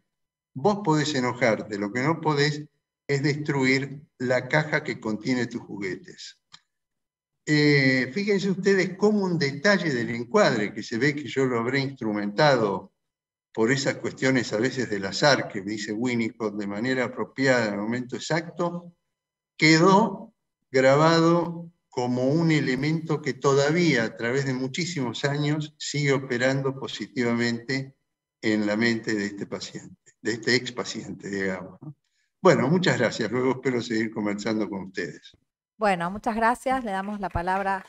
vos podés enojarte, lo que no podés es destruir la caja que contiene tus juguetes. Fíjense ustedes cómo un detalle del encuadre, que se ve que yo lo habré instrumentado por esas cuestiones a veces del azar, que dice Winnicott de manera apropiada en el momento exacto, quedó grabado como un elemento que todavía a través de muchísimos años sigue operando positivamente en la mente de este paciente, de este expaciente, digamos, ¿no? Bueno, muchas gracias. Luego espero seguir conversando con ustedes. Bueno, muchas gracias. Le damos la palabra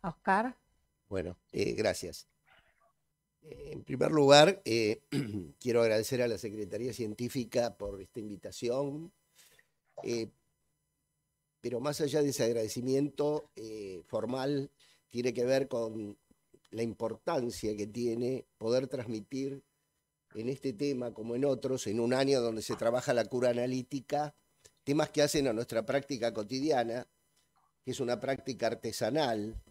a Oscar. Bueno, gracias. En primer lugar, quiero agradecer a la Secretaría Científica por esta invitación, pero más allá de ese agradecimiento formal, tiene que ver con la importancia que tiene poder transmitir en este tema, como en otros, en un año donde se trabaja la cura analítica, temas que hacen a nuestra práctica cotidiana, que es una práctica artesanal,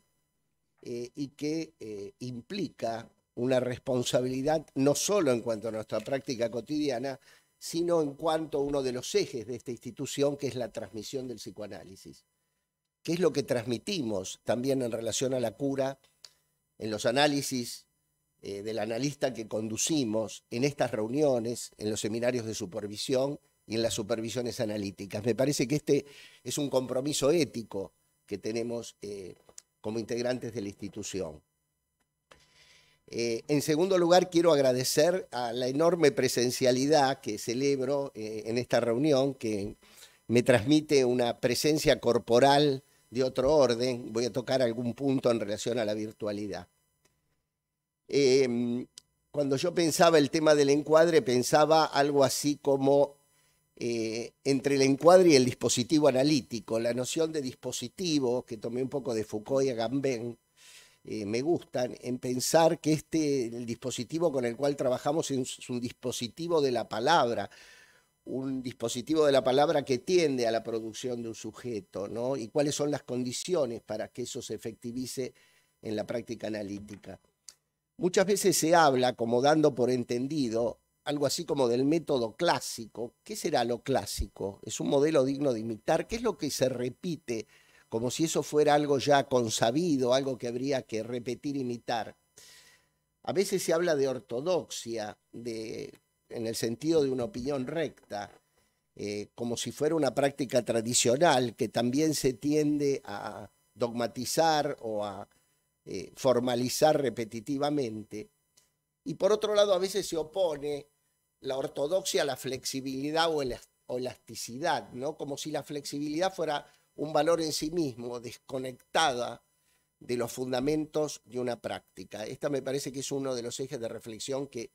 y que implica una responsabilidad no solo en cuanto a nuestra práctica cotidiana, sino en cuanto a uno de los ejes de esta institución, que es la transmisión del psicoanálisis. ¿Qué es lo que transmitimos también en relación a la cura en los análisis del analista que conducimos en estas reuniones, en los seminarios de supervisión y en las supervisiones analíticas? Me parece que este es un compromiso ético que tenemos como integrantes de la institución. En segundo lugar, quiero agradecer a la enorme presencialidad que celebro en esta reunión, que me transmite una presencia corporal de otro orden. Voy a tocar algún punto en relación a la virtualidad. Cuando yo pensaba el tema del encuadre, pensaba algo así como entre el encuadre y el dispositivo analítico. La noción de dispositivo, que tomé un poco de Foucault y Agamben, me gustan, en pensar que el dispositivo con el cual trabajamos es un dispositivo de la palabra, un dispositivo de la palabra que tiende a la producción de un sujeto, ¿no? Y cuáles son las condiciones para que eso se efectivice en la práctica analítica. Muchas veces se habla, como dando por entendido, algo así como del método clásico. ¿Qué será lo clásico? ¿Es un modelo digno de imitar? ¿Qué es lo que se repite? Como si eso fuera algo ya consabido, algo que habría que repetir, imitar. A veces se habla de ortodoxia, en el sentido de una opinión recta, como si fuera una práctica tradicional que también se tiende a dogmatizar o a formalizar repetitivamente. Y por otro lado, a veces se opone la ortodoxia a la flexibilidad o elasticidad, ¿no? Como si la flexibilidad fuera un valor en sí mismo, desconectada de los fundamentos de una práctica. Esta me parece que es uno de los ejes de reflexión que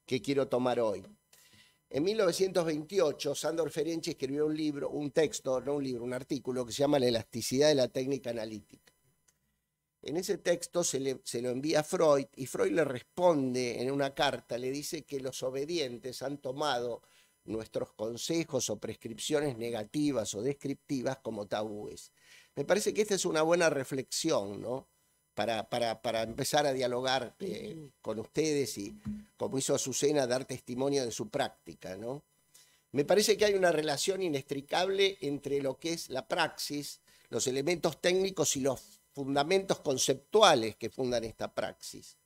quiero tomar hoy. En 1928, Sándor Ferenczi escribió un libro, un artículo que se llama La elasticidad de la técnica analítica. En ese texto se lo envía a Freud y Freud le responde en una carta, le dice que los obedientes han tomado nuestros consejos o prescripciones negativas o descriptivas como tabúes. Me parece que esta es una buena reflexión, ¿no? Para empezar a dialogar con ustedes y, como hizo Azucena, dar testimonio de su práctica, ¿no? Me parece que hay una relación inextricable entre lo que es la praxis, los elementos técnicos y los fundamentos conceptuales que fundan esta praxis.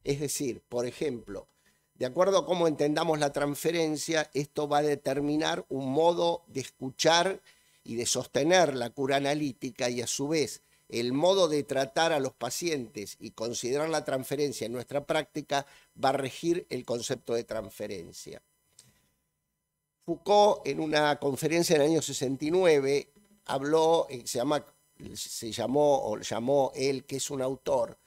Es decir, por ejemplo, de acuerdo a cómo entendamos la transferencia, esto va a determinar un modo de escuchar y de sostener la cura analítica y a su vez el modo de tratar a los pacientes y considerar la transferencia en nuestra práctica va a regir el concepto de transferencia. Foucault, en una conferencia en el año 69, habló, llamó él, que es un autor,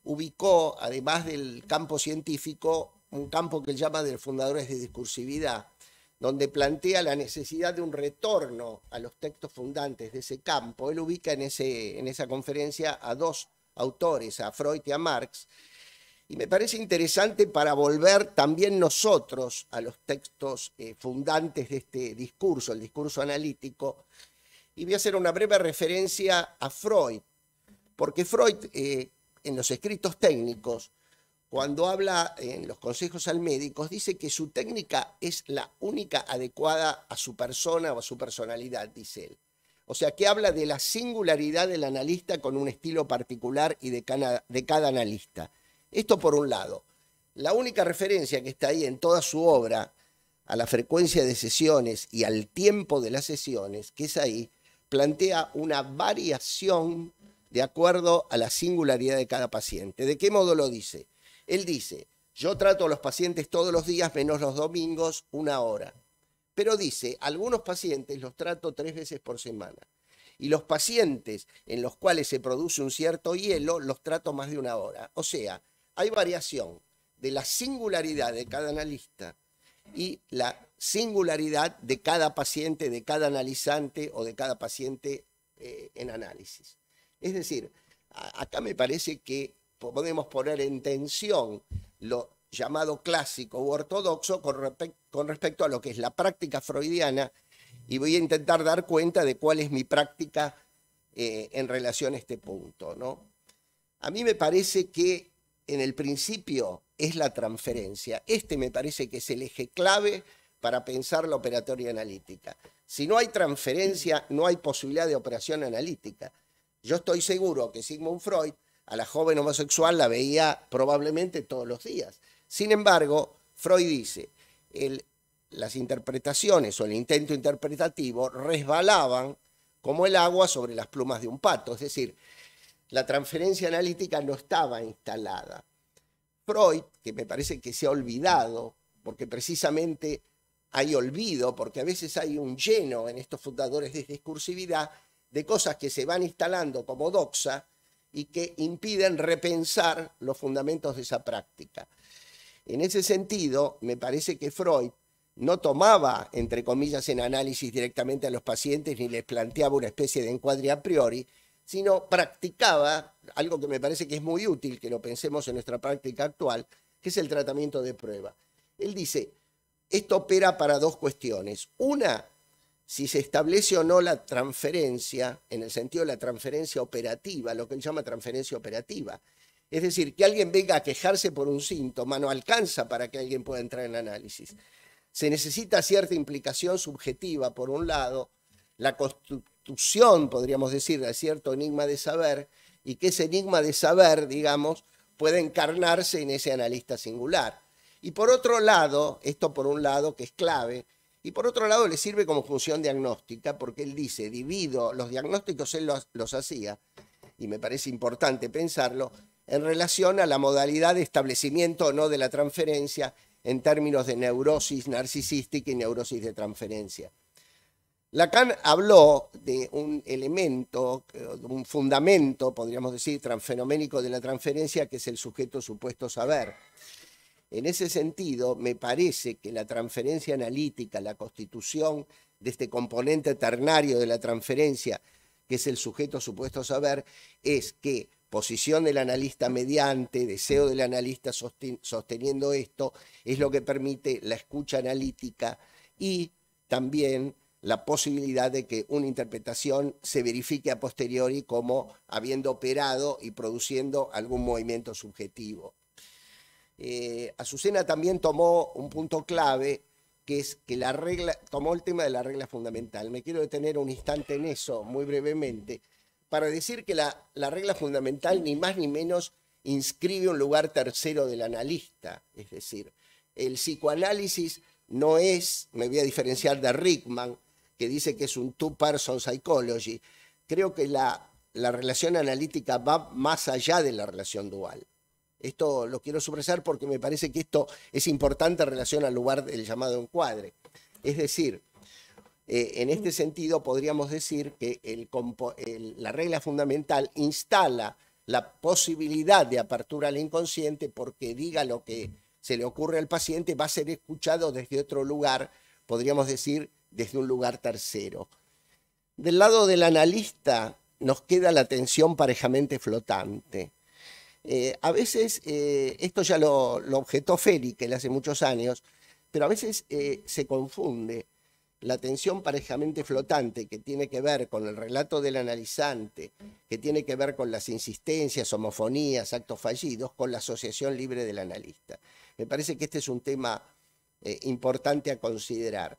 ubicó, además del campo científico, un campo que él llama de fundadores de discursividad, donde plantea la necesidad de un retorno a los textos fundantes de ese campo. Él ubica en esa conferencia a dos autores, a Freud y a Marx, y me parece interesante para volver también nosotros a los textos fundantes de este discurso, el discurso analítico, y voy a hacer una breve referencia a Freud, porque Freud, en los escritos técnicos, cuando habla en los consejos al médico, dice que su técnica es la única adecuada a su persona o a su personalidad, dice él. O sea, que habla de la singularidad del analista con un estilo particular y de cada analista. Esto por un lado. La única referencia que está ahí en toda su obra a la frecuencia de sesiones y al tiempo de las sesiones, que es ahí, plantea una variación de acuerdo a la singularidad de cada paciente. ¿De qué modo lo dice? Él dice, yo trato a los pacientes todos los días, menos los domingos, 1 hora. Pero dice, algunos pacientes los trato 3 veces por semana. Y los pacientes en los cuales se produce un cierto hielo, los trato más de 1 hora. O sea, hay variación de la singularidad de cada analista y la singularidad de cada paciente, de cada analizante o de cada paciente en análisis. Es decir, acá me parece que podemos poner en tensión lo llamado clásico u ortodoxo con respecto a lo que es la práctica freudiana, y voy a intentar dar cuenta de cuál es mi práctica en relación a este punto, ¿no? A mí me parece que en el principio es la transferencia. Este me parece que es el eje clave para pensar la operatoria analítica. Si no hay transferencia, no hay posibilidad de operación analítica. Yo estoy seguro que Sigmund Freud a la joven homosexual la veía probablemente todos los días. Sin embargo, Freud dice, las interpretaciones o el intento interpretativo resbalaban como el agua sobre las plumas de un pato. Es decir, la transferencia analítica no estaba instalada. Freud, que me parece que se ha olvidado, porque precisamente hay olvido, porque a veces hay un lleno en estos fundadores de discursividad de cosas que se van instalando como doxa y que impiden repensar los fundamentos de esa práctica. En ese sentido, me parece que Freud no tomaba, entre comillas, en análisis directamente a los pacientes ni les planteaba una especie de encuadre a priori, sino practicaba algo que me parece que es muy útil, que lo pensemos en nuestra práctica actual, que es el tratamiento de prueba. Él dice, esto opera para 2 cuestiones. Una, si se establece o no la transferencia, en el sentido de la transferencia operativa, lo que él llama transferencia operativa. Es decir, que alguien venga a quejarse por un síntoma no alcanza para que alguien pueda entrar en análisis. Se necesita cierta implicación subjetiva, por un lado, la constitución, podríamos decir, de cierto enigma de saber, y que ese enigma de saber, digamos, puede encarnarse en ese analista singular. Y por otro lado, esto por un lado que es clave, y por otro lado le sirve como función diagnóstica, porque él dice, divido, los diagnósticos él los hacía, y me parece importante pensarlo, en relación a la modalidad de establecimiento o no de la transferencia en términos de neurosis narcisística y neurosis de transferencia. Lacan habló de un elemento, de un fundamento, podríamos decir, transfenoménico de la transferencia, que es el sujeto supuesto saber. En ese sentido, me parece que la transferencia analítica, la constitución de este componente ternario de la transferencia, que es el sujeto supuesto saber, es que posición del analista mediante, deseo del analista sosteniendo esto, es lo que permite la escucha analítica y también la posibilidad de que una interpretación se verifique a posteriori como habiendo operado y produciendo algún movimiento subjetivo. Azucena también tomó un punto clave, que es que tomó el tema de la regla fundamental. Me quiero detener un instante en eso, muy brevemente, para decir que la regla fundamental ni más ni menos inscribe un lugar tercero del analista. Es decir, el psicoanálisis no es, me voy a diferenciar de Rickman, que dice que es un two-person psychology. Creo que la la relación analítica va más allá de la relación dual. Esto lo quiero subrayar porque me parece que esto es importante en relación al lugar del llamado encuadre. Es decir, en este sentido podríamos decir que la regla fundamental instala la posibilidad de apertura al inconsciente porque diga lo que se le ocurre al paciente, va a ser escuchado desde otro lugar, podríamos decir desde un lugar tercero. Del lado del analista nos queda la atención parejamente flotante. A veces, esto ya lo objetó Férickel hace muchos años, pero a veces se confunde la atención parejamente flotante, que tiene que ver con el relato del analizante, que tiene que ver con las insistencias, homofonías, actos fallidos, con la asociación libre del analista. Me parece que este es un tema importante a considerar.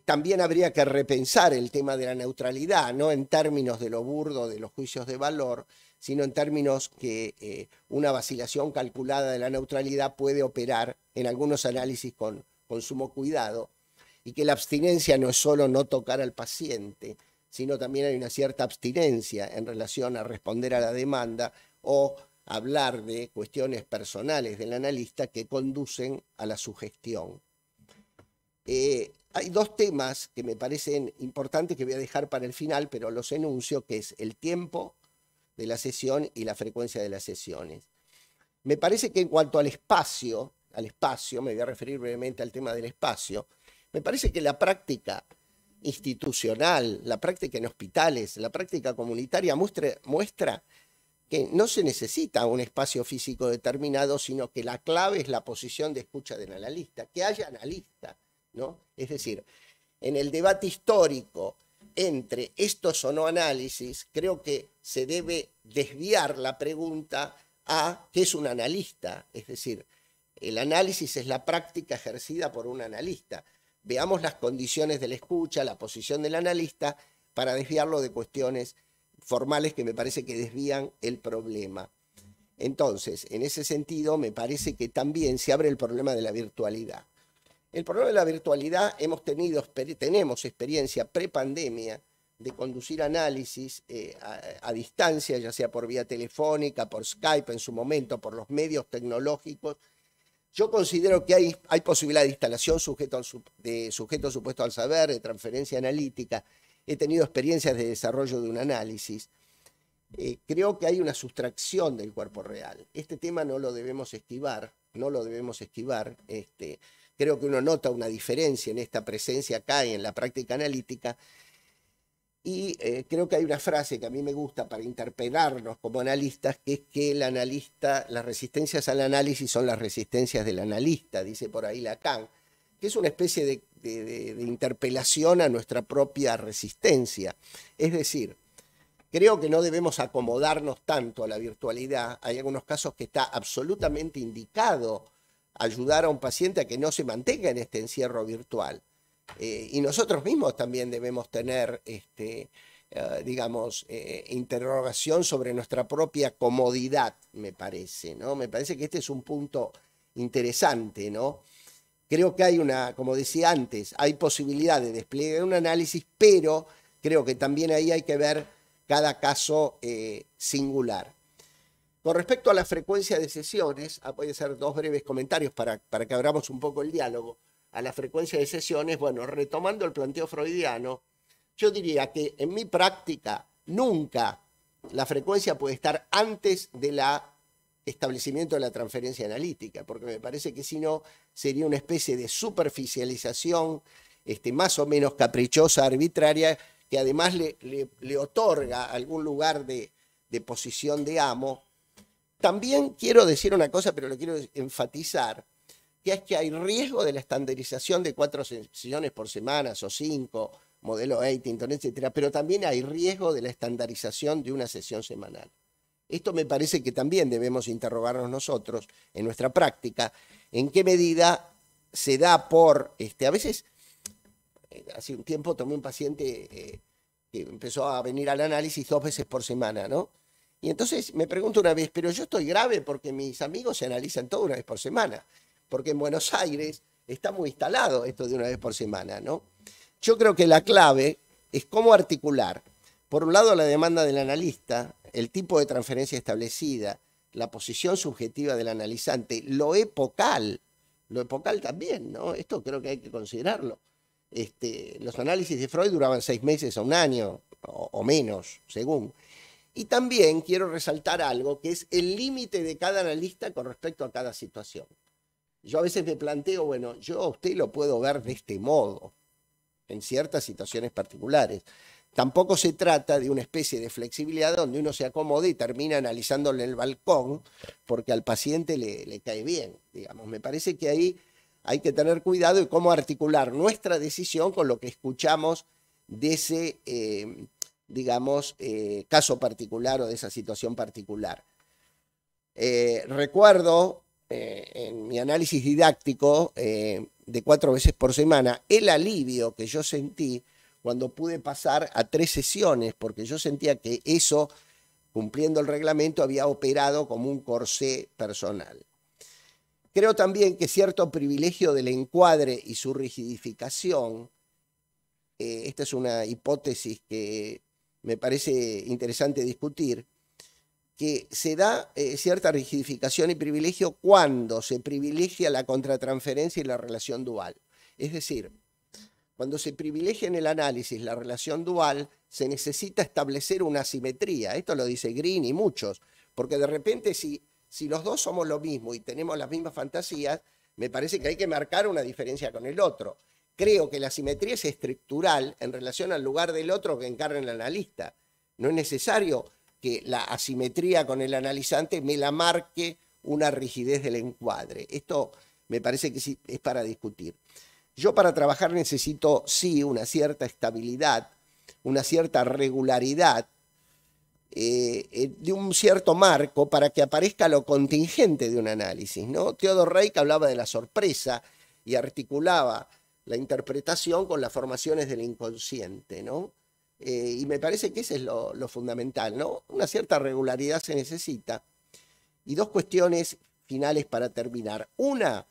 También habría que repensar el tema de la neutralidad, no en términos de lo burdo de los juicios de valor, sino en términos que una vacilación calculada de la neutralidad puede operar en algunos análisis con sumo cuidado, y que la abstinencia no es solo no tocar al paciente, sino también hay una cierta abstinencia en relación a responder a la demanda o hablar de cuestiones personales del analista que conducen a la sugestión. Hay dos temas que me parecen importantes que voy a dejar para el final, pero los enuncio, que es el tiempo de la sesión y la frecuencia de las sesiones. Me parece que en cuanto al espacio, me voy a referir brevemente al tema del espacio, me parece que la práctica institucional, la práctica en hospitales, la práctica comunitaria muestra que no se necesita un espacio físico determinado, sino que la clave es la posición de escucha del analista, que haya analista, ¿no? Es decir, en el debate histórico entre estos o no análisis, creo que se debe desviar la pregunta a ¿qué es un analista? Es decir, el análisis es la práctica ejercida por un analista. Veamos las condiciones de la escucha, la posición del analista, para desviarlo de cuestiones formales que me parece que desvían el problema. Entonces, en ese sentido, me parece que también se abre el problema de la virtualidad. El problema de la virtualidad, tenemos experiencia prepandemia de conducir análisis a distancia, ya sea por vía telefónica, por Skype en su momento, por los medios tecnológicos. Yo considero que hay posibilidad de instalación de sujeto supuesto al saber, de transferencia analítica. He tenido experiencias de desarrollo de un análisis. Creo que hay una sustracción del cuerpo real. Este tema no lo debemos esquivar, creo que uno nota una diferencia en esta presencia acá y en la práctica analítica. Y creo que hay una frase que a mí me gusta para interpelarnos como analistas, que es que el analista, las resistencias al análisis son las resistencias del analista, dice por ahí Lacan, que es una especie de interpelación a nuestra propia resistencia. Es decir, creo que no debemos acomodarnos tanto a la virtualidad. Hay algunos casos que está absolutamente indicado ayudar a un paciente a que no se mantenga en este encierro virtual. Y nosotros mismos también debemos tener, interrogación sobre nuestra propia comodidad, me parece, ¿no? Me parece que este es un punto interesante, ¿no? Creo que hay como decía antes, hay posibilidad de despliegue de un análisis, pero creo que también ahí hay que ver cada caso singular. Con respecto a la frecuencia de sesiones, voy a hacer dos breves comentarios para que abramos un poco el diálogo. A la frecuencia de sesiones, bueno, retomando el planteo freudiano, yo diría que en mi práctica nunca la frecuencia puede estar antes del establecimiento de la transferencia analítica, porque me parece que si no sería una especie de superficialización más o menos caprichosa, arbitraria, que además le otorga algún lugar de posición de amo. También quiero decir una cosa, pero lo quiero enfatizar, que es que hay riesgo de la estandarización de 4 sesiones por semana o 5, modelo Eightington, etcétera, pero también hay riesgo de la estandarización de una sesión semanal. Esto me parece que también debemos interrogarnos nosotros en nuestra práctica, en qué medida se da por, a veces, hace un tiempo tomé un paciente que empezó a venir al análisis 2 veces por semana, ¿no? Y entonces me pregunto una vez, pero yo estoy grave porque mis amigos se analizan todo una vez por semana, porque en Buenos Aires está muy instalado esto de una vez por semana, ¿no? Yo creo que la clave es cómo articular Por un lado, la demanda del analista, el tipo de transferencia establecida, la posición subjetiva del analizante, lo epocal también, ¿no? Esto creo que hay que considerarlo. Los análisis de Freud duraban 6 meses a un año, o menos, según. Y también quiero resaltar algo, que es el límite de cada analista con respecto a cada situación. Yo a veces me planteo, bueno, yo a usted lo puedo ver de este modo, en ciertas situaciones particulares. Tampoco se trata de una especie de flexibilidad donde uno se acomode y termina analizándole el balcón porque al paciente le cae bien, digamos. Me parece que ahí hay que tener cuidado de cómo articular nuestra decisión con lo que escuchamos de ese, digamos, caso particular o de esa situación particular. Recuerdo en mi análisis didáctico de 4 veces por semana el alivio que yo sentí cuando pude pasar a 3 sesiones, porque yo sentía que eso, cumpliendo el reglamento, había operado como un corsé personal. Creo también que cierto privilegio del encuadre y su rigidificación, esta es una hipótesis que me parece interesante discutir, que se da cierta rigidificación y privilegio cuando se privilegia la contratransferencia y la relación dual. Es decir, cuando se privilegia en el análisis la relación dual, se necesita establecer una simetría. Esto lo dice Green y muchos, porque de repente si los dos somos lo mismo y tenemos las mismas fantasías, me parece que hay que marcar una diferencia con el otro. Creo que la simetría es estructural en relación al lugar del otro que encarna el analista. No es necesario que la asimetría con el analizante me la marque una rigidez del encuadre. Esto me parece que sí es para discutir. Yo para trabajar necesito, sí, una cierta estabilidad, una cierta regularidad, de un cierto marco para que aparezca lo contingente de un análisis, ¿no? Theodor Reik hablaba de la sorpresa y articulaba la interpretación con las formaciones del inconsciente, ¿no? Y me parece que ese es lo fundamental, ¿no? Una cierta regularidad se necesita. Y 2 cuestiones finales para terminar. Una,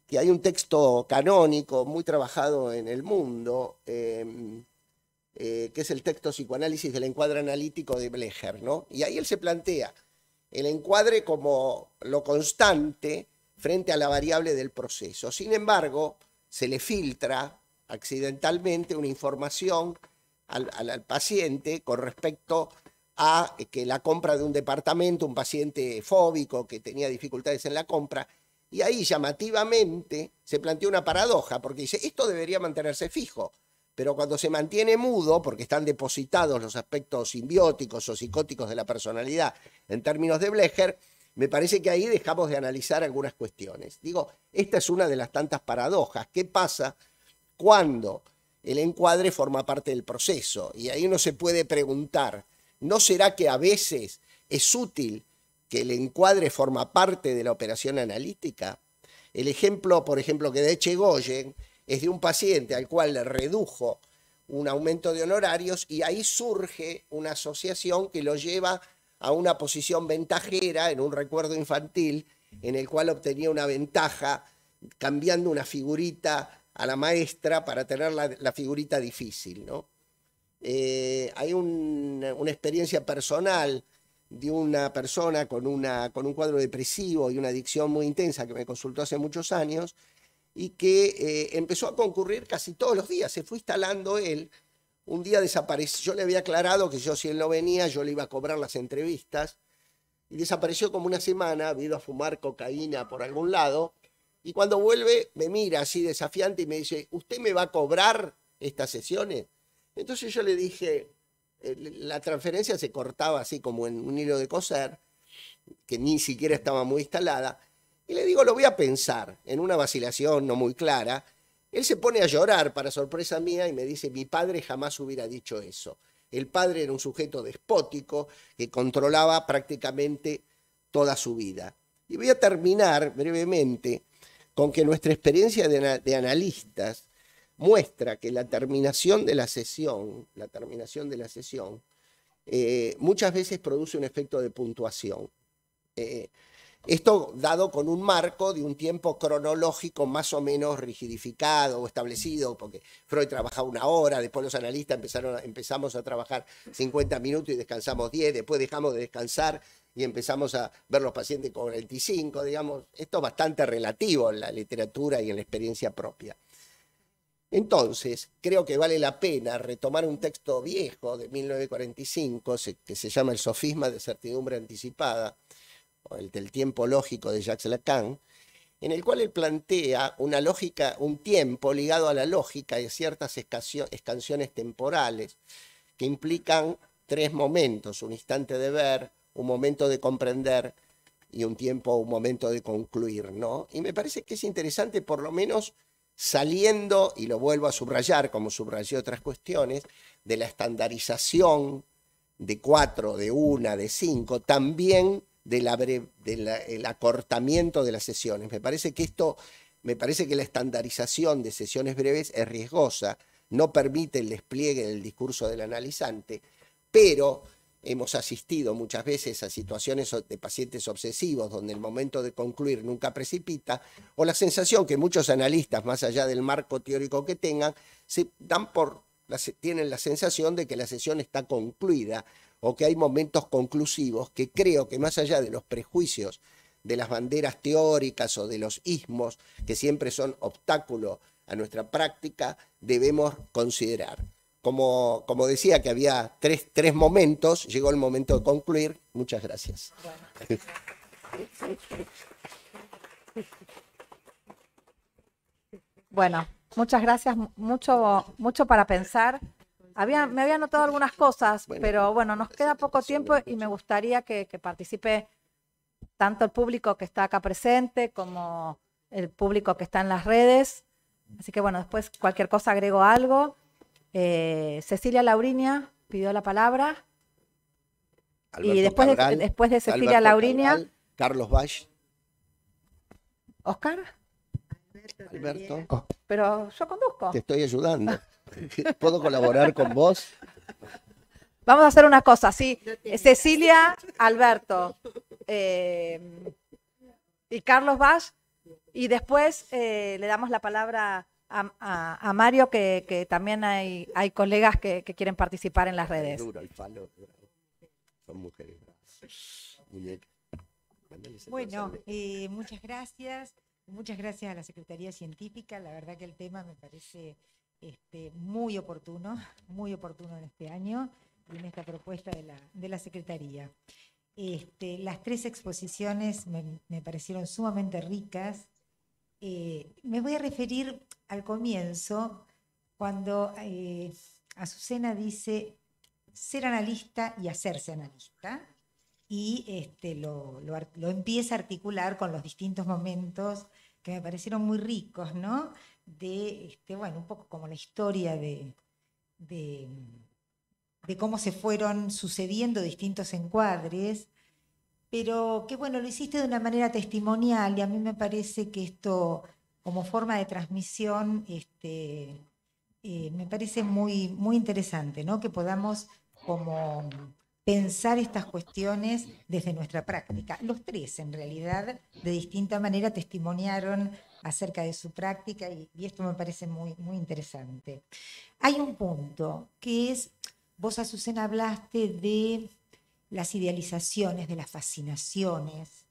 que hay un texto canónico muy trabajado en el mundo, que es el texto Psicoanálisis del encuadre analítico de Blecher, ¿no? Y ahí él se plantea el encuadre como lo constante frente a la variable del proceso. Sin embargo, se le filtra accidentalmente una información al paciente con respecto a que la compra de un departamento, un paciente fóbico que tenía dificultades en la compra, y ahí llamativamente se plantea una paradoja, porque dice, esto debería mantenerse fijo, pero cuando se mantiene mudo, porque están depositados los aspectos simbióticos o psicóticos de la personalidad en términos de Blecher, me parece que ahí dejamos de analizar algunas cuestiones. Digo, esta es una de las tantas paradojas. ¿Qué pasa cuando el encuadre forma parte del proceso? Y ahí uno se puede preguntar, ¿no será que a veces es útil que el encuadre forma parte de la operación analítica? El ejemplo, por ejemplo, que da Echegoyen es de un paciente al cual le redujo un aumento de honorarios y ahí surge una asociación que lo lleva a una posición ventajera en un recuerdo infantil en el cual obtenía una ventaja cambiando una figurita a la maestra para tener la figurita difícil, ¿no? Hay una experiencia personal de una persona con un cuadro depresivo y una adicción muy intensa que me consultó hace muchos años y que empezó a concurrir casi todos los días, se fue instalando él. Un día desapareció, yo le había aclarado que si él no venía, yo le iba a cobrar las entrevistas, y desapareció como una semana, ha ido a fumar cocaína por algún lado, y cuando vuelve me mira así desafiante y me dice, ¿usted me va a cobrar estas sesiones? Entonces yo le dije, la transferencia se cortaba así como en un hilo de coser, que ni siquiera estaba muy instalada, y le digo, lo voy a pensar, en una vacilación no muy clara. Él se pone a llorar para sorpresa mía y me dice, mi padre jamás hubiera dicho eso. El padre era un sujeto despótico que controlaba prácticamente toda su vida. Y voy a terminar brevemente con que nuestra experiencia de analistas muestra que la terminación de la sesión muchas veces produce un efecto de puntuación. Esto dado con un marco de un tiempo cronológico más o menos rigidificado o establecido, porque Freud trabajaba 1 hora, después los analistas empezamos a trabajar 50 minutos y descansamos 10, después dejamos de descansar y empezamos a ver los pacientes con 25, digamos. Esto es bastante relativo en la literatura y en la experiencia propia. Entonces, creo que vale la pena retomar un texto viejo de 1945 que se llama El sofisma de certidumbre anticipada, el del tiempo lógico de Jacques Lacan, en el cual él plantea una lógica, un tiempo ligado a la lógica y ciertas escansiones temporales que implican 3 momentos: un instante de ver, un momento de comprender y un momento de concluir, ¿no? Y me parece que es interesante, por lo menos saliendo, y lo vuelvo a subrayar como subrayé otras cuestiones, de la estandarización de 4, de 1, de 5, también del acortamiento de las sesiones. Me parece que la estandarización de sesiones breves es riesgosa, no permite el despliegue del discurso del analizante, pero hemos asistido muchas veces a situaciones de pacientes obsesivos donde el momento de concluir nunca precipita, o la sensación que muchos analistas, más allá del marco teórico que tengan, tienen la sensación de que la sesión está concluida, o que hay momentos conclusivos que creo que, más allá de los prejuicios de las banderas teóricas o de los ismos, que siempre son obstáculo a nuestra práctica, debemos considerar. Como decía que había tres momentos, llegó el momento de concluir. Muchas gracias. Bueno, muchas gracias, mucho para pensar. Me había anotado algunas cosas, pero bueno, nos queda poco tiempo y me gustaría que participe tanto el público que está acá presente como el público que está en las redes. Así que bueno, después cualquier cosa agrego algo. Cecilia Laurinia pidió la palabra. Alberto y después, Cabral, después de Cecilia Alberto Laurinia. Cabral, Carlos Bach. ¿Oscar? Alberto. Pero yo conduzco. Te estoy ayudando. ¿Puedo colaborar con vos? Vamos a hacer una cosa, sí. Cecilia, Alberto y Carlos Bach. Y después le damos la palabra a Mario, que también hay colegas que quieren participar en las redes. Duro el palo. Son mujeres. Muñeca. Bueno, muchas gracias. Muchas gracias a la Secretaría Científica. La verdad que el tema me parece muy oportuno en este año y en esta propuesta de la Secretaría. Las 3 exposiciones me parecieron sumamente ricas. Me voy a referir al comienzo, cuando Azucena dice ser analista y hacerse analista, y lo empieza a articular con los distintos momentos que me parecieron muy ricos, ¿no? Bueno, un poco como la historia de cómo se fueron sucediendo distintos encuadres, pero que bueno, lo hiciste de una manera testimonial y a mí me parece que esto, como forma de transmisión, me parece muy, muy interesante, ¿no? Que podamos como pensar estas cuestiones desde nuestra práctica. Los 3, en realidad, de distinta manera testimoniaron acerca de su práctica y esto me parece muy, muy interesante. Hay un punto que es, vos, Azucena, hablaste de las idealizaciones, de las fascinaciones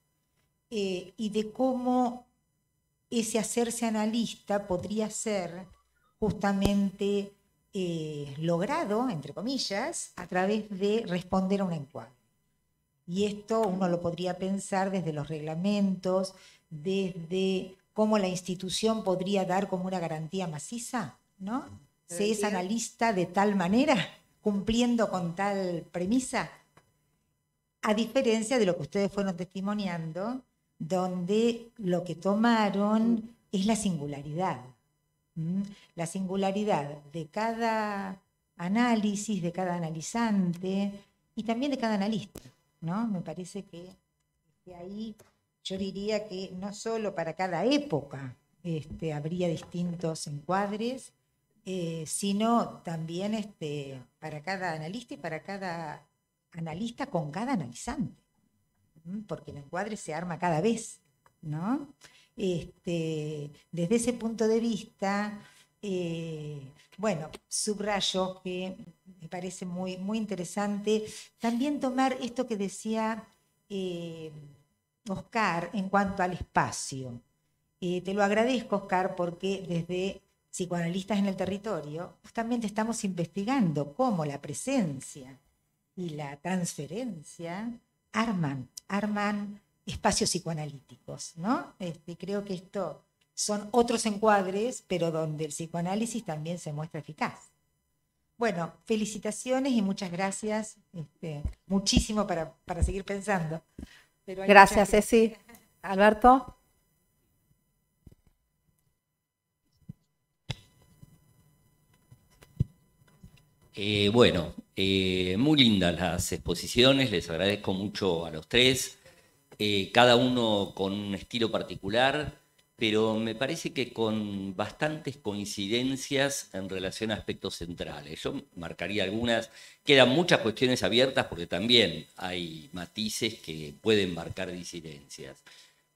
y de cómo ese hacerse analista podría ser justamente logrado, entre comillas, a través de responder a un encuadre. Y esto uno lo podría pensar desde los reglamentos, desde cómo la institución podría dar como una garantía maciza, ¿no? Se es analista de tal manera, cumpliendo con tal premisa, a diferencia de lo que ustedes fueron testimoniando, donde lo que tomaron es la singularidad. La singularidad de cada análisis, de cada analizante y también de cada analista, ¿no? Me parece que ahí yo diría que no solo para cada época habría distintos encuadres, sino también para cada analista y para cada analista con cada analizante. porque el encuadre se arma cada vez, ¿no? Desde ese punto de vista, bueno, subrayo que me parece muy, muy interesante también tomar esto que decía Oscar en cuanto al espacio. Te lo agradezco, Oscar, porque desde Psicoanalistas en el Territorio justamente estamos investigando cómo la presencia y la transferencia arman espacios psicoanalíticos, ¿no? Creo que esto son otros encuadres, pero donde el psicoanálisis también se muestra eficaz. Bueno, felicitaciones y muchas gracias. Muchísimo para seguir pensando. Pero Gracias, Ceci. Alberto. Bueno, muy lindas las exposiciones, les agradezco mucho a los tres, cada uno con un estilo particular, pero me parece que con bastantes coincidencias en relación a aspectos centrales. Yo marcaría algunas, quedan muchas cuestiones abiertas porque también hay matices que pueden marcar disidencias,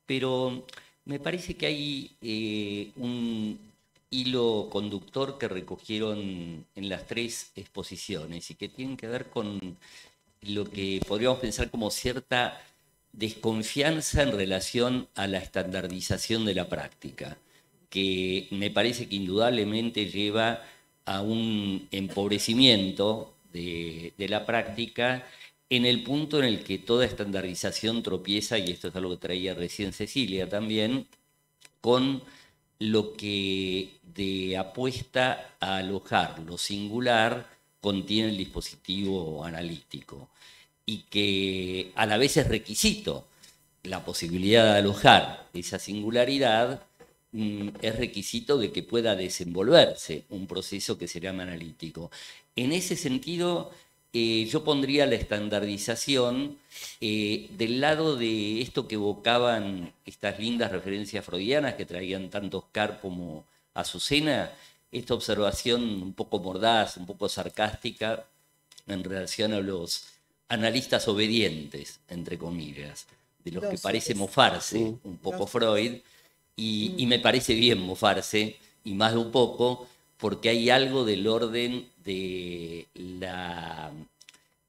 pero me parece que hay un hilo conductor que recogieron en las tres exposiciones y que tienen que ver con lo que podríamos pensar como cierta desconfianza en relación a la estandarización de la práctica, que me parece que indudablemente lleva a un empobrecimiento de la práctica en el punto en el que toda estandarización tropieza, y esto es algo que traía recién Cecilia también, con lo que de apuesta a alojar lo singular contiene el dispositivo analítico y que a la vez es requisito. La posibilidad de alojar esa singularidad es requisito de que pueda desenvolverse un proceso que se llama analítico. En ese sentido, yo pondría la estandarización del lado de esto que evocaban estas lindas referencias freudianas que traían tanto Oscar como Azucena, esta observación un poco mordaz, un poco sarcástica en relación a los analistas obedientes, entre comillas, de los que parece mofarse un poco Freud, y me parece bien mofarse, y más de un poco, porque hay algo del orden de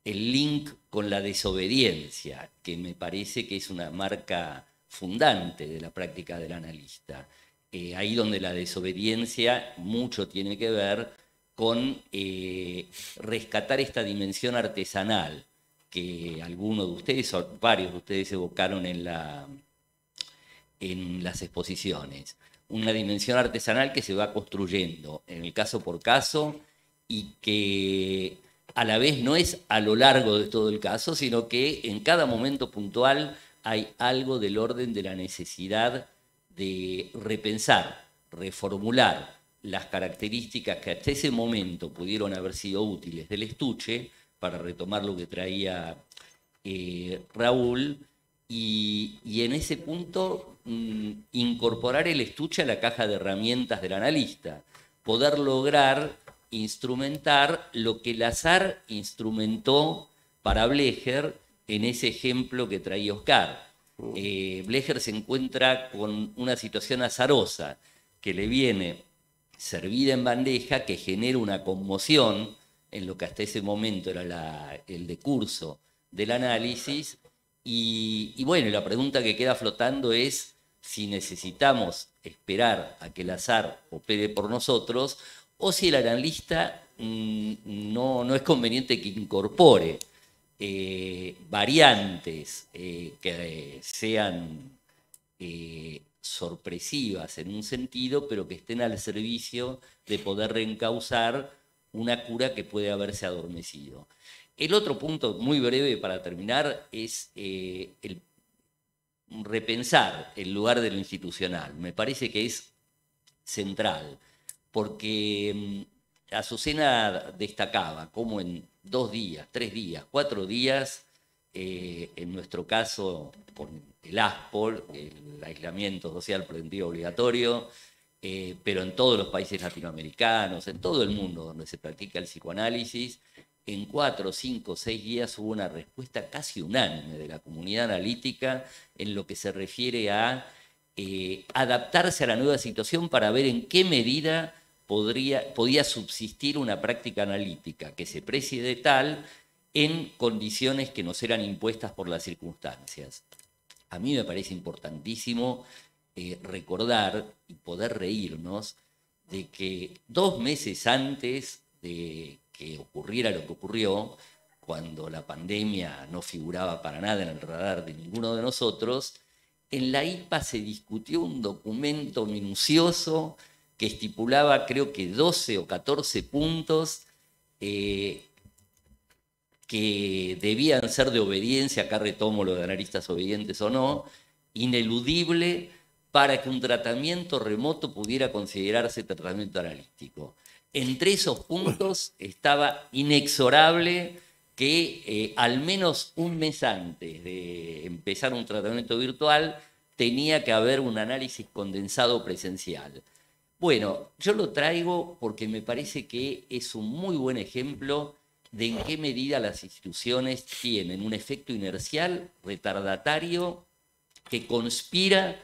el link con la desobediencia, que me parece que es una marca fundante de la práctica del analista. Ahí donde la desobediencia mucho tiene que ver con rescatar esta dimensión artesanal que algunos de ustedes, o varios de ustedes evocaron en las exposiciones. Una dimensión artesanal que se va construyendo en el caso por caso y que a la vez no es a lo largo de todo el caso, sino que en cada momento puntual hay algo del orden de la necesidad de repensar, reformular las características que hasta ese momento pudieron haber sido útiles del estuche, para retomar lo que traía Raúl, y en ese punto incorporar el estuche a la caja de herramientas del analista, poder lograr instrumentar lo que el azar instrumentó para Blecher en ese ejemplo que traía Oscar. Blecher se encuentra con una situación azarosa que le viene servida en bandeja, que genera una conmoción en lo que hasta ese momento era el decurso del análisis, y bueno, la pregunta que queda flotando es si necesitamos esperar a que el azar opere por nosotros, o si el analista no es conveniente que incorpore variantes que sean sorpresivas en un sentido, pero que estén al servicio de poder reencauzar una cura que puede haberse adormecido. El otro punto, muy breve para terminar, es el repensar el lugar de lo institucional. Me parece que es central, porque Azucena destacaba cómo en 2 días, 3 días, 4 días, en nuestro caso, con el ASPOL, el aislamiento social preventivo obligatorio, pero en todos los países latinoamericanos, en todo el mundo donde se practica el psicoanálisis, en 4, 5, 6 días hubo una respuesta casi unánime de la comunidad analítica en lo que se refiere a adaptarse a la nueva situación para ver en qué medida podía subsistir una práctica analítica que se precie de tal en condiciones que nos eran impuestas por las circunstancias. A mí me parece importantísimo recordar y poder reírnos de que 2 meses antes de que ocurriera lo que ocurrió, cuando la pandemia no figuraba para nada en el radar de ninguno de nosotros, en la IPA se discutió un documento minucioso que estipulaba, creo que 12 o 14 puntos que debían ser de obediencia, acá retomo lo de analistas obedientes o no, ineludible para que un tratamiento remoto pudiera considerarse tratamiento analítico. Entre esos puntos estaba inexorable que al menos un mes antes de empezar un tratamiento virtual tenía que haber un análisis condensado presencial. Bueno, yo lo traigo porque me parece que es un muy buen ejemplo de en qué medida las instituciones tienen un efecto inercial, retardatario, que conspira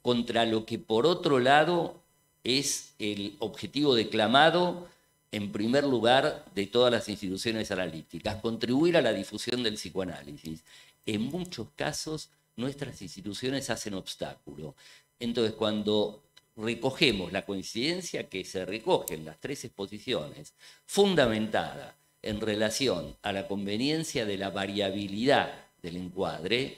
contra lo que por otro lado es el objetivo declamado en primer lugar de todas las instituciones analíticas, contribuir a la difusión del psicoanálisis. En muchos casos nuestras instituciones hacen obstáculo. Entonces, cuando recogemos la coincidencia que se recoge en las 3 exposiciones, fundamentada en relación a la conveniencia de la variabilidad del encuadre,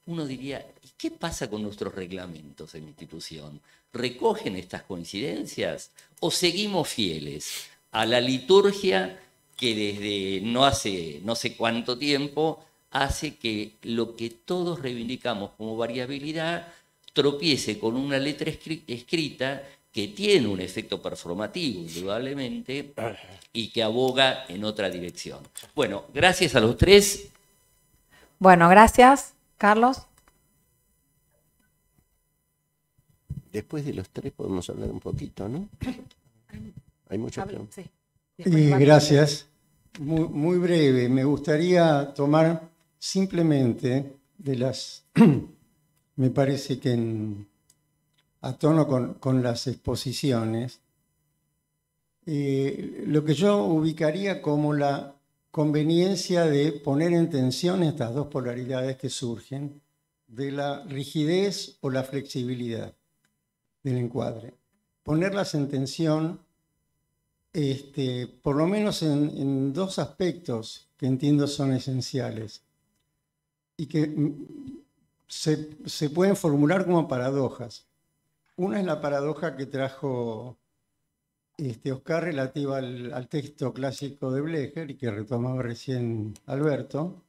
uno diría, ¿y qué pasa con nuestros reglamentos en institución? ¿Recogen estas coincidencias o seguimos fieles a la liturgia que desde no sé cuánto tiempo hace que lo que todos reivindicamos como variabilidad tropiece con una letra escrita que tiene un efecto performativo, indudablemente, y que aboga en otra dirección? Bueno, gracias a los 3. Bueno, gracias, Carlos. Después de los 3 podemos hablar un poquito, ¿no? Hay muchas preguntas. Sí. Gracias. Muy breve. Me gustaría tomar simplemente de las... me parece que a tono con las exposiciones, lo que yo ubicaría como la conveniencia de poner en tensión estas 2 polaridades que surgen de la rigidez o la flexibilidad del encuadre. Ponerlas en tensión, por lo menos en 2 aspectos que entiendo son esenciales y que se pueden formular como paradojas. Una es la paradoja que trajo Oscar relativa al texto clásico de Blecher y que retomaba recién Alberto.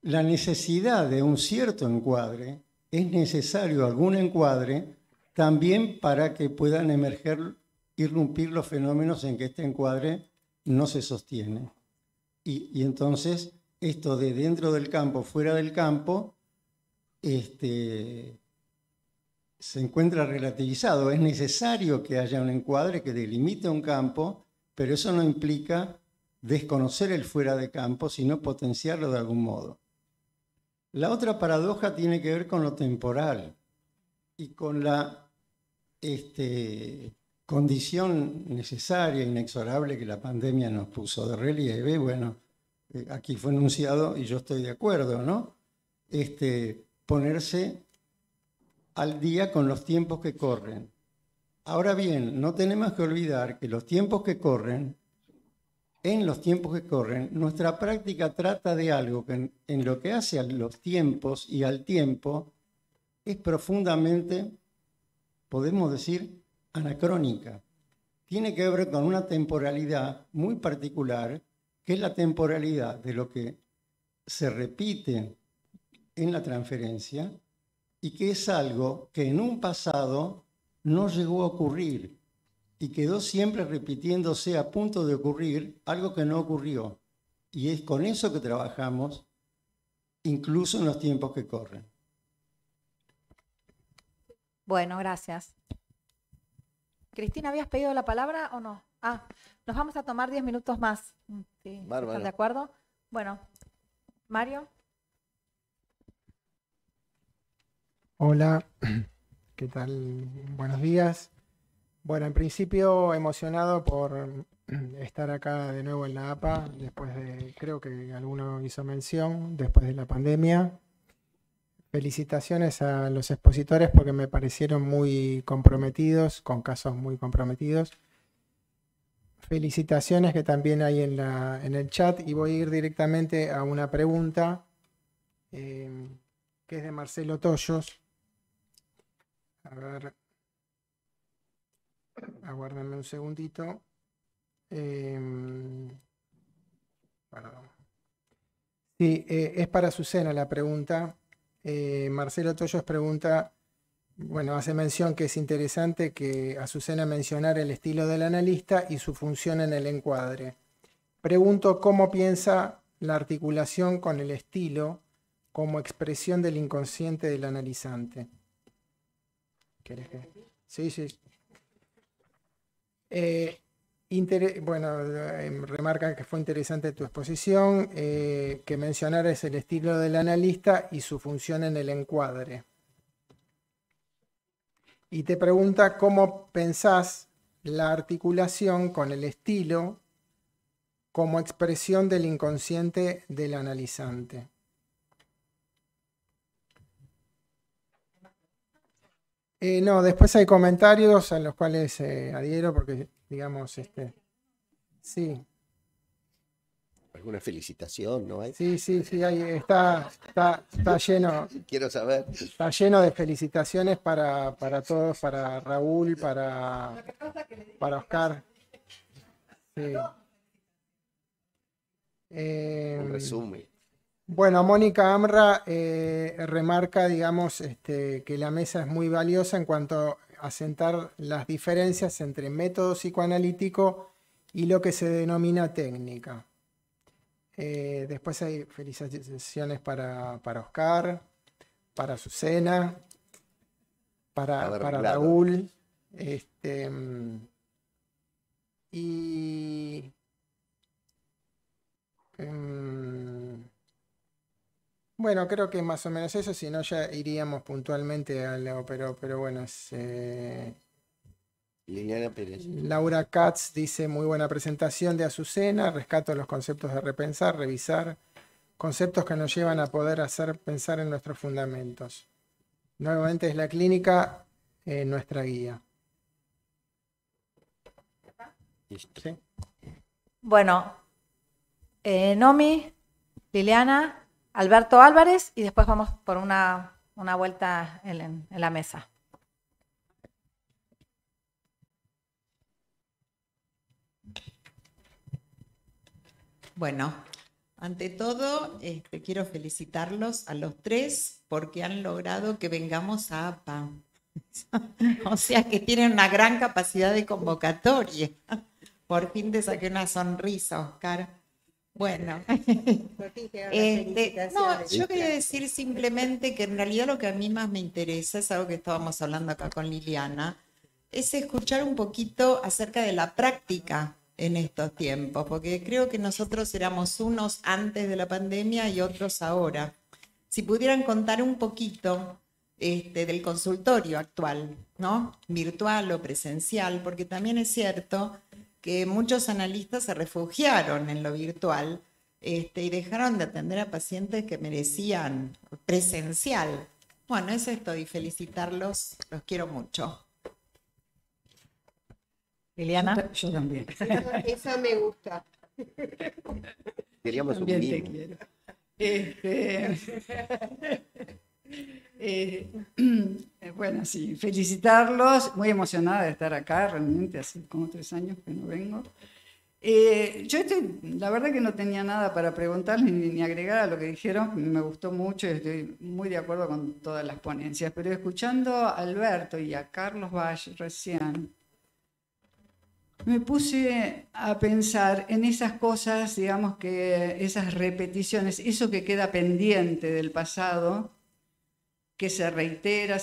La necesidad de un cierto encuadre, es necesario algún encuadre también para que puedan irrumpir los fenómenos en que este encuadre no se sostiene. Y entonces esto de dentro del campo, fuera del campo, se encuentra relativizado. Es necesario que haya un encuadre que delimite un campo, pero eso no implica desconocer el fuera de campo, sino potenciarlo de algún modo. La otra paradoja tiene que ver con lo temporal y con la condición necesaria, inexorable que la pandemia nos puso de relieve. Bueno, aquí fue enunciado y yo estoy de acuerdo, ¿no? Ponerse al día con los tiempos que corren. Ahora bien, no tenemos que olvidar que los tiempos que corren, en los tiempos que corren, nuestra práctica trata de algo que en lo que hace a los tiempos y al tiempo es profundamente, podemos decir, anacrónica. Tiene que ver con una temporalidad muy particular, que es la temporalidad de lo que se repite en la transferencia y que es algo que en un pasado no llegó a ocurrir y quedó siempre repitiéndose a punto de ocurrir algo que no ocurrió. Y es con eso que trabajamos, incluso en los tiempos que corren. Bueno, gracias. Cristina, ¿habías pedido la palabra o no? Nos vamos a tomar 10 minutos más. Sí, Bárbaro. ¿están de acuerdo? Bueno, Mario. Hola, ¿qué tal? Buenos días. Bueno, en principio emocionado por estar acá de nuevo en la APA, después de, creo que alguno hizo mención, después de la pandemia. Felicitaciones a los expositores porque me parecieron muy comprometidos, con casos muy comprometidos. Felicitaciones que también hay en el chat, y voy a ir directamente a una pregunta que es de Marcelo Tollos. A ver, aguárdenme un segundito. Perdón. Sí, es para Azucena la pregunta. Marcelo Tollos pregunta, bueno, hace mención que es interesante que Azucena mencionara el estilo del analista y su función en el encuadre. Pregunto cómo piensa la articulación con el estilo como expresión del inconsciente del analizante. ¿Querés que? Sí, sí. Remarca que fue interesante tu exposición, que mencionaras el estilo del analista y su función en el encuadre. Y te pregunta cómo pensás la articulación con el estilo como expresión del inconsciente del analizante. No, después hay comentarios a los cuales adhiero porque, digamos, sí. ¿Alguna felicitación, no hay? Sí, ahí está lleno. Quiero saber. Está lleno de felicitaciones para todos, para Raúl, para Oscar. Sí. Un resumen. Bueno, Mónica Amra remarca, digamos, que la mesa es muy valiosa en cuanto a sentar las diferencias entre método psicoanalítico y lo que se denomina técnica. Después hay felicitaciones para Oscar, para Azucena, para Raúl. Bueno, creo que más o menos eso, si no ya iríamos puntualmente a lo, pero bueno, Liliana Pérez. Laura Katz dice, muy buena presentación de Azucena, rescato los conceptos de repensar, revisar, conceptos que nos llevan a poder hacer pensar en nuestros fundamentos. Nuevamente es la clínica nuestra guía. ¿Sí? Bueno, Nomi, Liliana, Alberto Álvarez, y después vamos por una vuelta en la mesa. Bueno, ante todo, quiero felicitarlos a los tres porque han logrado que vengamos a APA. O sea que tienen una gran capacidad de convocatoria. Por fin te saqué una sonrisa, Oscar. Bueno, no, yo quería decir simplemente que en realidad lo que a mí más me interesa, es algo que estábamos hablando acá con Liliana, es escuchar un poquito acerca de la práctica en estos tiempos, porque creo que nosotros éramos unos antes de la pandemia y otros ahora. Si pudieran contar un poquito del consultorio actual, ¿no? Virtual o presencial, porque también es cierto que muchos analistas se refugiaron en lo virtual y dejaron de atender a pacientes que merecían presencial. Bueno, es esto, y felicitarlos, los quiero mucho. Liliana. Yo también. Eso me gusta. Queríamos También un te mimo. quiero. Bueno, sí, felicitarlos, muy emocionada de estar acá, realmente hace como 3 años que no vengo. La verdad que no tenía nada para preguntarles ni agregar a lo que dijeron, me gustó mucho y estoy muy de acuerdo con todas las ponencias, pero escuchando a Alberto y a Carlos Valle recién, me puse a pensar en esas cosas, digamos que esas repeticiones, eso que queda pendiente del pasado, que se reitera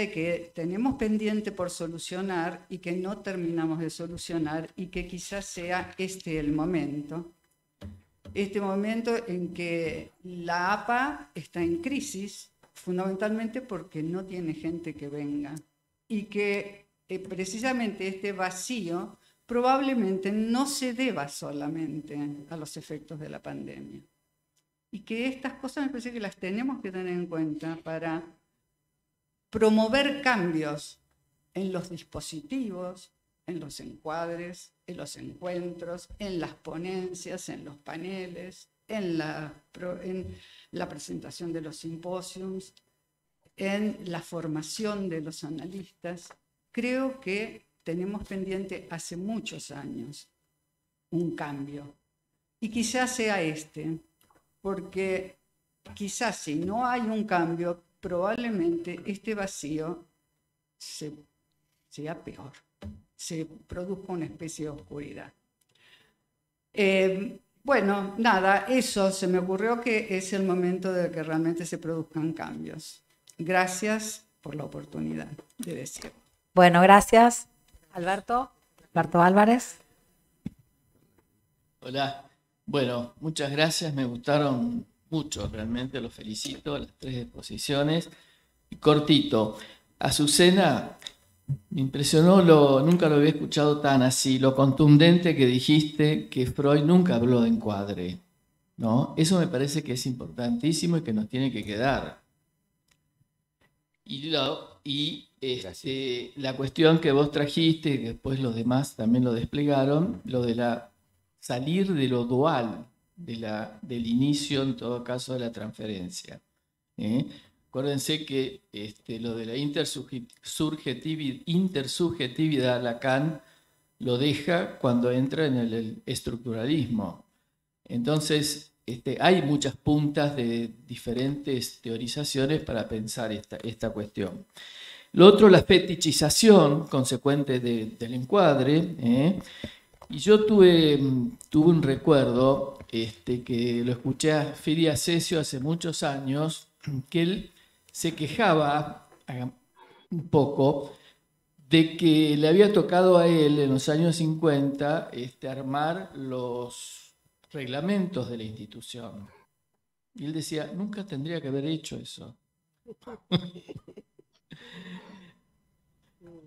y que tenemos pendiente por solucionar y que no terminamos de solucionar y que quizás sea el momento. Este momento en que la APA está en crisis, fundamentalmente porque no tiene gente que venga y que precisamente este vacío probablemente no se deba solamente a los efectos de la pandemia. Y que estas cosas me parece que las tenemos que tener en cuenta para promover cambios en los dispositivos, en los encuadres, en los encuentros, en las ponencias, en los paneles, en la presentación de los simposios, en la formación de los analistas. Creo que tenemos pendiente hace muchos años un cambio. Y quizás sea porque quizás si no hay un cambio, probablemente este vacío sea peor, se produzca una especie de oscuridad. Bueno, nada, eso se me ocurrió que es el momento de que realmente se produzcan cambios. Gracias por la oportunidad de decirlo. Bueno, gracias. Alberto Álvarez. Hola. Bueno, muchas gracias, me gustaron mucho, realmente los felicito, las 3 exposiciones. Y cortito, Azucena, me impresionó, nunca lo había escuchado tan así, lo contundente que dijiste que Freud nunca habló de encuadre, ¿no? Eso me parece que es importantísimo y que nos tiene que quedar. Y la cuestión que vos trajiste, que después los demás también lo desplegaron, lo de salir de lo dual, del inicio, en todo caso, de la transferencia. Acuérdense que lo de la intersubjetividad, Lacan lo deja cuando entra en el estructuralismo. Entonces, hay muchas puntas de diferentes teorizaciones para pensar esta cuestión. Lo otro, la fetichización consecuente del encuadre. Y yo tuve un recuerdo que lo escuché a Fidi Acesio hace muchos años, que él se quejaba un poco de que le había tocado a él en los años 50 armar los reglamentos de la institución. Y él decía, nunca tendría que haber hecho eso.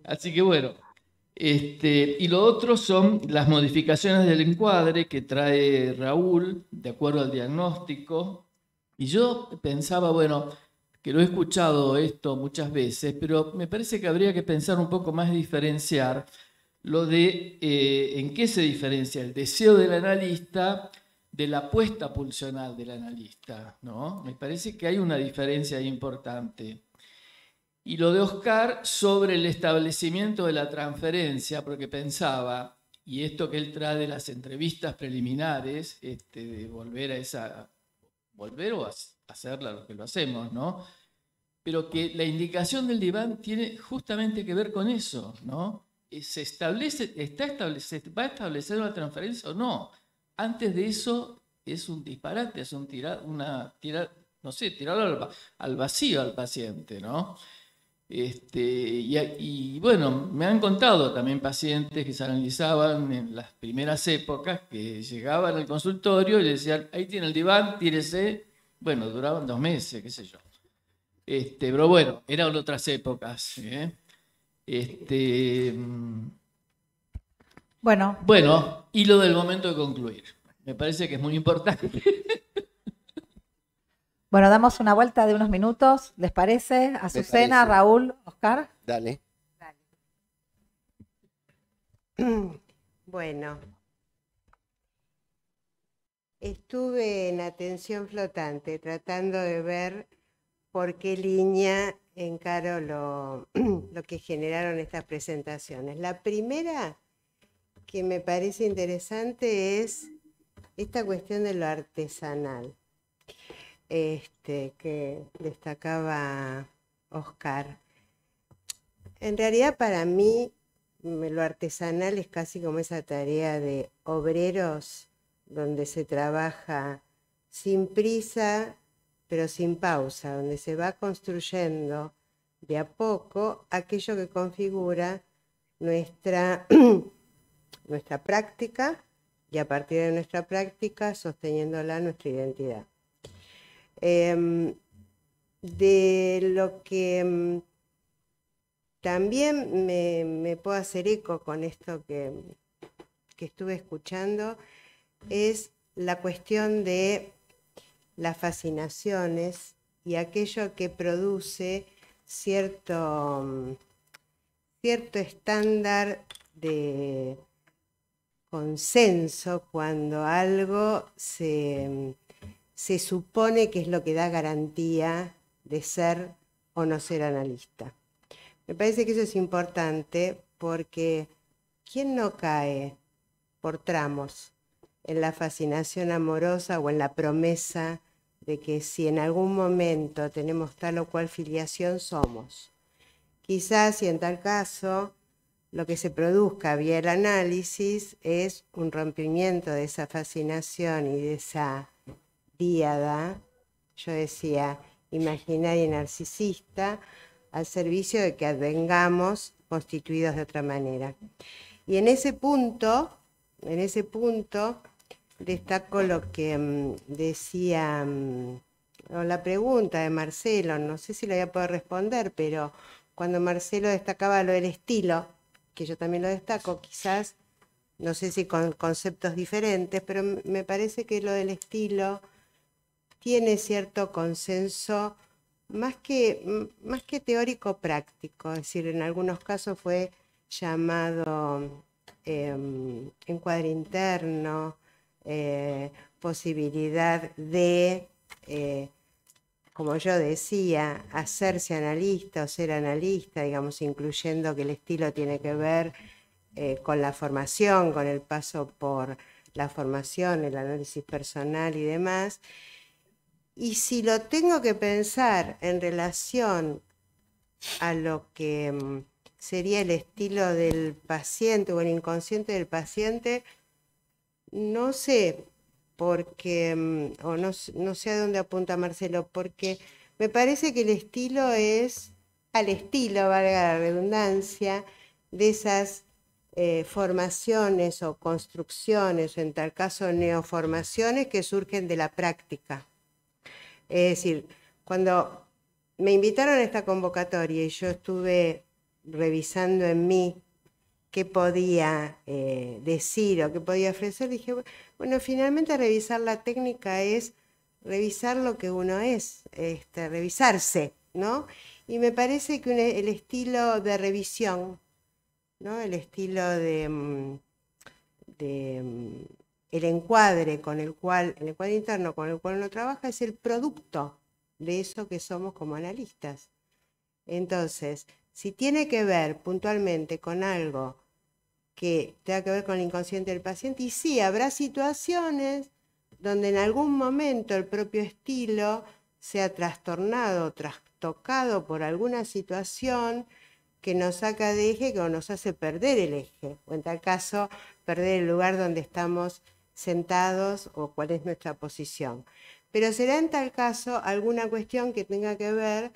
Así que bueno. Y lo otro son las modificaciones del encuadre que trae Raúl, de acuerdo al diagnóstico. Y yo pensaba, bueno, que lo he escuchado esto muchas veces, pero me parece que habría que pensar un poco más, diferenciar lo de en qué se diferencia el deseo del analista de la apuesta pulsional del analista, ¿no? Me parece que hay una diferencia importante. Y lo de Oscar sobre el establecimiento de la transferencia, porque pensaba, y esto que él trae de las entrevistas preliminares, de volver o hacerla lo que lo hacemos, ¿no? Pero que la indicación del diván tiene justamente que ver con eso, ¿no? ¿Se va a establecer una transferencia o no? Antes de eso es un disparate, es tirarlo al vacío al paciente, ¿no? Y bueno, me han contado también pacientes que se analizaban en las primeras épocas, que llegaban al consultorio y le decían, ahí tiene el diván, tírese. Bueno, duraban 2 meses, qué sé yo. Pero bueno, eran otras épocas. Bueno, y lo del momento de concluir. Me parece que es muy importante. Bueno, damos una vuelta de unos minutos, ¿les parece? Azucena, Raúl, Oscar. Dale. Bueno, estuve en atención flotante tratando de ver por qué línea encaro lo que generaron estas presentaciones. La primera que me parece interesante es esta cuestión de lo artesanal. Que destacaba Oscar. En realidad, para mí, lo artesanal es casi como esa tarea de obreros donde se trabaja sin prisa, pero sin pausa, donde se va construyendo de a poco aquello que configura nuestra, nuestra práctica, y a partir de nuestra práctica sosteniéndola nuestra identidad. De lo que también me puedo hacer eco con esto que estuve escuchando es la cuestión de las fascinaciones y aquello que produce cierto estándar de consenso cuando algo se supone que es lo que da garantía de ser o no ser analista. Me parece que eso es importante porque ¿quién no cae por tramos en la fascinación amorosa o en la promesa de que si en algún momento tenemos tal o cual filiación somos? Quizás, y en tal caso, lo que se produzca vía el análisis es un rompimiento de esa fascinación y de esa díada, yo decía, imaginaria y narcisista, al servicio de que advengamos constituidos de otra manera. Y en ese punto destaco lo que decía, o la pregunta de Marcelo, no sé si lo voy a poder responder, pero cuando Marcelo destacaba lo del estilo, que yo también lo destaco, quizás, no sé si con conceptos diferentes, pero me parece que lo del estilo tiene cierto consenso más que teórico práctico, es decir, en algunos casos fue llamado encuadre interno, posibilidad de, como yo decía, hacerse analista o ser analista, digamos, incluyendo que el estilo tiene que ver con la formación, con el paso por la formación, el análisis personal y demás. Y si lo tengo que pensar en relación a lo que sería el estilo del paciente o el inconsciente del paciente, no sé, porque, o no sé a dónde apunta Marcelo, porque me parece que el estilo es al estilo, valga la redundancia, de esas formaciones o construcciones, o en tal caso neoformaciones que surgen de la práctica. Es decir, cuando me invitaron a esta convocatoria y yo estuve revisando en mí qué podía decir o qué podía ofrecer, dije, bueno, finalmente revisar la técnica es revisar lo que uno es, revisarse, ¿no? Y me parece que el estilo de revisión, ¿no? El estilo de el encuadre con el cual, el encuadre interno con el cual uno trabaja es el producto de eso que somos como analistas. Entonces, si tiene que ver puntualmente con algo que tenga que ver con el inconsciente del paciente, y sí, habrá situaciones donde en algún momento el propio estilo sea trastornado, trastocado por alguna situación que nos saca de eje, que nos hace perder el eje, o en tal caso, perder el lugar donde estamos sentados o cuál es nuestra posición. Pero será en tal caso alguna cuestión que tenga que ver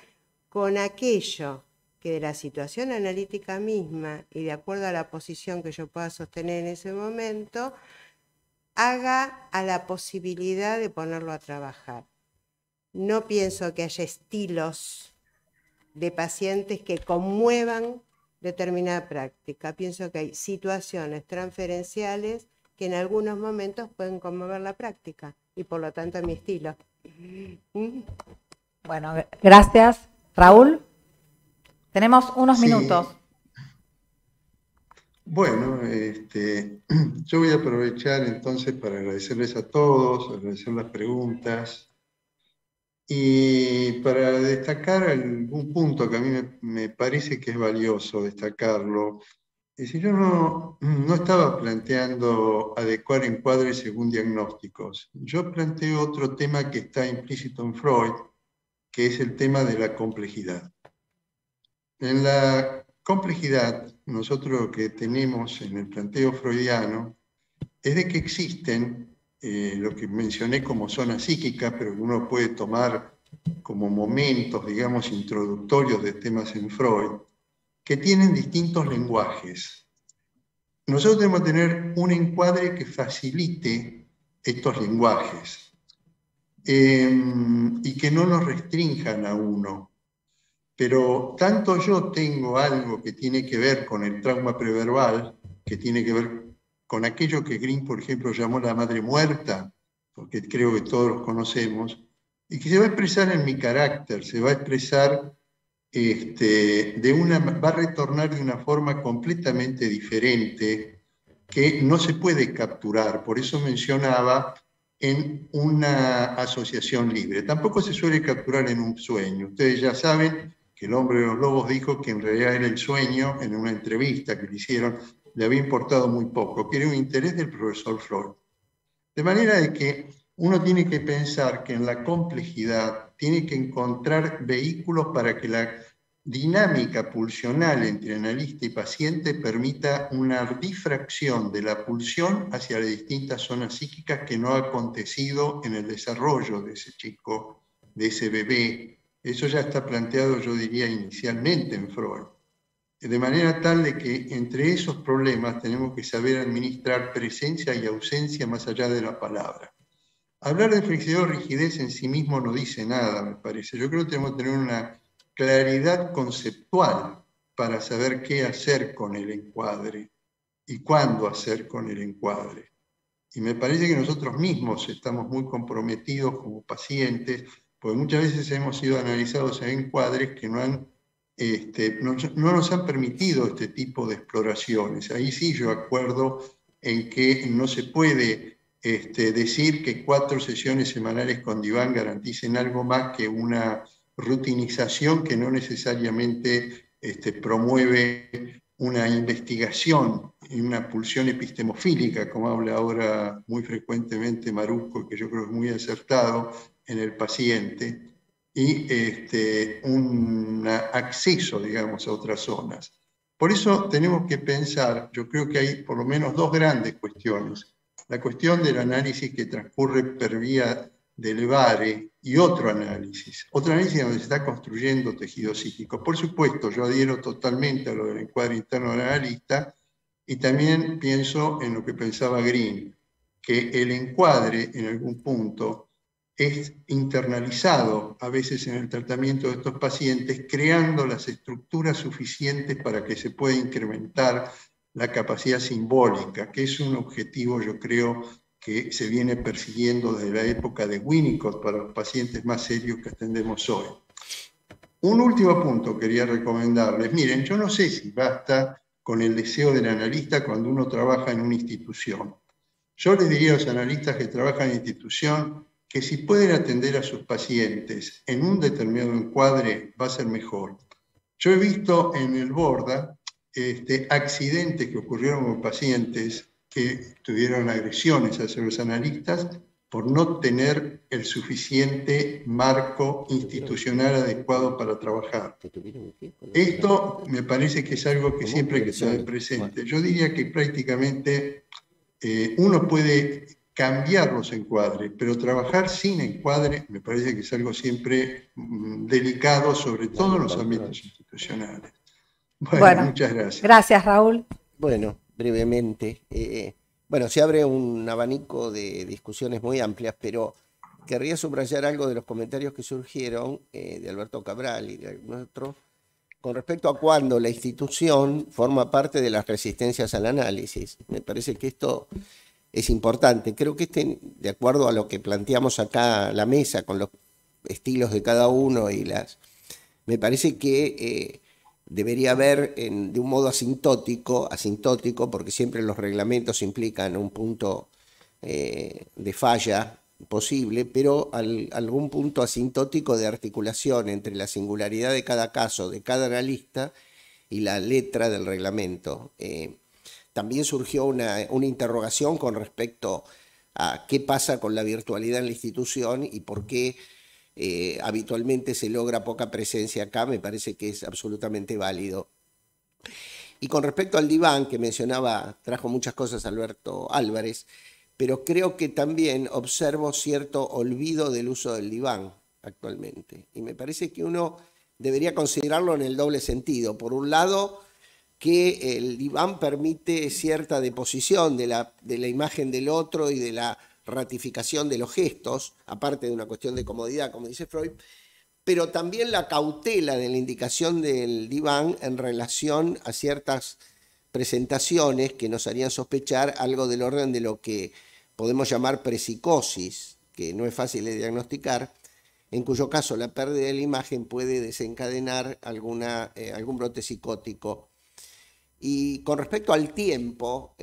con aquello que de la situación analítica misma y de acuerdo a la posición que yo pueda sostener en ese momento, haga a la posibilidad de ponerlo a trabajar. No pienso que haya estilos de pacientes que conmuevan determinada práctica. Pienso que hay situaciones transferenciales que en algunos momentos pueden conmover la práctica y por lo tanto mi estilo. Bueno, gracias. Raúl, tenemos unos minutos. Bueno, yo voy a aprovechar entonces para agradecerles a todos, agradecer las preguntas y para destacar algún punto que a mí me parece que es valioso destacarlo. Es decir, yo no estaba planteando adecuar encuadres según diagnósticos. Yo planteo otro tema que está implícito en Freud, que es el tema de la complejidad. En la complejidad, nosotros lo que tenemos en el planteo freudiano es de que existen lo que mencioné como zona psíquica, pero uno puede tomar como momentos, digamos, introductorios de temas en Freud, que tienen distintos lenguajes. Nosotros debemos tener un encuadre que facilite estos lenguajes y que no nos restrinjan a uno. Pero tanto yo tengo algo que tiene que ver con el trauma preverbal, que tiene que ver con aquello que Green, por ejemplo, llamó la madre muerta, porque creo que todos los conocemos, y que se va a expresar en mi carácter, se va a expresar va a retornar de una forma completamente diferente que no se puede capturar. Por eso mencionaba en una asociación libre. Tampoco se suele capturar en un sueño. Ustedes ya saben que el hombre de los lobos dijo que en realidad era el sueño, en una entrevista que le hicieron, le había importado muy poco, que era un interés del profesor Freud. De manera de que uno tiene que pensar que en la complejidad tiene que encontrar vehículos para que la dinámica pulsional entre analista y paciente permita una difracción de la pulsión hacia las distintas zonas psíquicas que no ha acontecido en el desarrollo de ese chico, de ese bebé. Eso ya está planteado, yo diría, inicialmente en Freud. De manera tal de que entre esos problemas tenemos que saber administrar presencia y ausencia más allá de la palabra. Hablar de flexibilidad o rigidez en sí mismo no dice nada, me parece. Yo creo que tenemos que tener una claridad conceptual para saber qué hacer con el encuadre y cuándo hacer con el encuadre. Y me parece que nosotros mismos estamos muy comprometidos como pacientes, porque muchas veces hemos sido analizados en encuadres que no nos han permitido este tipo de exploraciones. Ahí sí yo acuerdo en que no se puede decir que 4 sesiones semanales con diván garanticen algo más que una rutinización que no necesariamente promueve una investigación y una pulsión epistemofílica, como habla ahora muy frecuentemente Maruco, que yo creo que es muy acertado en el paciente, y un acceso, digamos, a otras zonas. Por eso tenemos que pensar, yo creo que hay por lo menos 2 grandes cuestiones. La cuestión del análisis que transcurre per vía del VARE y otro análisis donde se está construyendo tejido psíquico. Por supuesto, yo adhiero totalmente a lo del encuadre interno del analista y también pienso en lo que pensaba Green, que el encuadre en algún punto es internalizado a veces en el tratamiento de estos pacientes, creando las estructuras suficientes para que se pueda incrementar la capacidad simbólica, que es un objetivo, yo creo, que se viene persiguiendo desde la época de Winnicott para los pacientes más serios que atendemos hoy. Un último punto quería recomendarles. Miren, yo no sé si basta con el deseo del analista cuando uno trabaja en una institución. Yo les diría a los analistas que trabajan en institución que si pueden atender a sus pacientes en un determinado encuadre, va a ser mejor. Yo he visto en el Borda accidentes que ocurrieron con pacientes que tuvieron agresiones hacia los analistas por no tener el suficiente marco institucional adecuado para trabajar. Esto me parece que es algo que siempre hay que tener presente. Yo diría que prácticamente uno puede cambiar los encuadres, pero trabajar sin encuadre me parece que es algo siempre delicado, sobre todo en los ámbitos institucionales. Bueno, muchas gracias. Gracias, Raúl. Bueno, brevemente. Bueno, se abre un abanico de discusiones muy amplias, pero querría subrayar algo de los comentarios que surgieron de Alberto Cabral y de algunos otros con respecto a cuando la institución forma parte de las resistencias al análisis. Me parece que esto es importante. Creo que de acuerdo a lo que planteamos acá la mesa, con los estilos de cada uno me parece que debería haber de un modo asintótico, porque siempre los reglamentos implican un punto de falla posible, pero algún punto asintótico de articulación entre la singularidad de cada caso, de cada analista, y la letra del reglamento. También surgió una interrogación con respecto a qué pasa con la virtualidad en la institución y por qué habitualmente se logra poca presencia acá. Me parece que es absolutamente válido. Y con respecto al diván que mencionaba, trajo muchas cosas Alberto Álvarez, pero creo que también observo cierto olvido del uso del diván. actualmente. Y me parece que uno debería considerarlo en el doble sentido. Por un lado, que el diván permite cierta deposición de la imagen del otro y de la ratificación de los gestos, aparte de una cuestión de comodidad, como dice Freud, pero también la cautela de la indicación del diván en relación a ciertas presentaciones que nos harían sospechar algo del orden de lo que podemos llamar prepsicosis, que no es fácil de diagnosticar, en cuyo caso la pérdida de la imagen puede desencadenar algún brote psicótico. Y con respecto al tiempo,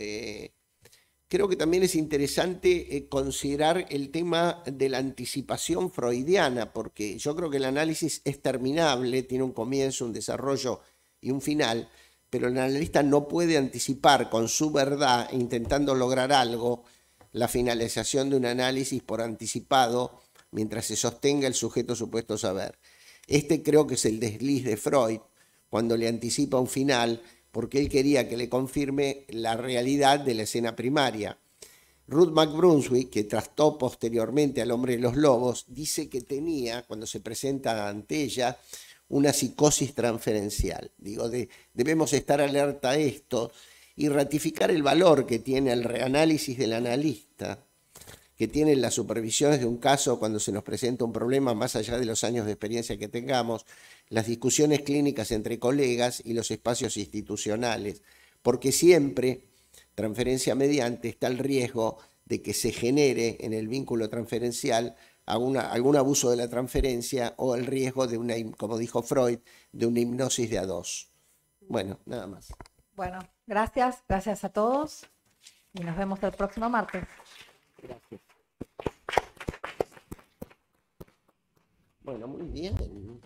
creo que también es interesante considerar el tema de la anticipación freudiana, porque yo creo que el análisis es terminable, tiene un comienzo, un desarrollo y un final, pero el analista no puede anticipar con su verdad, intentando lograr algo, la finalización de un análisis por anticipado, mientras se sostenga el sujeto supuesto saber. Creo que es el desliz de Freud, cuando le anticipa un final, porque él quería que le confirme la realidad de la escena primaria. Ruth McBrunswick, que trató posteriormente al hombre de los lobos, dice que tenía, cuando se presenta ante ella, una psicosis transferencial. Debemos estar alerta a esto y ratificar el valor que tiene el reanálisis del analista, que tiene las supervisiones de un caso cuando se nos presenta un problema más allá de los años de experiencia que tengamos, las discusiones clínicas entre colegas y los espacios institucionales, porque siempre, transferencia mediante, está el riesgo de que se genere en el vínculo transferencial algún abuso de la transferencia o el riesgo de como dijo Freud, de una hipnosis de a dos. Bueno, nada más. Bueno, gracias a todos y nos vemos el próximo martes. Gracias. Bueno, muy bien.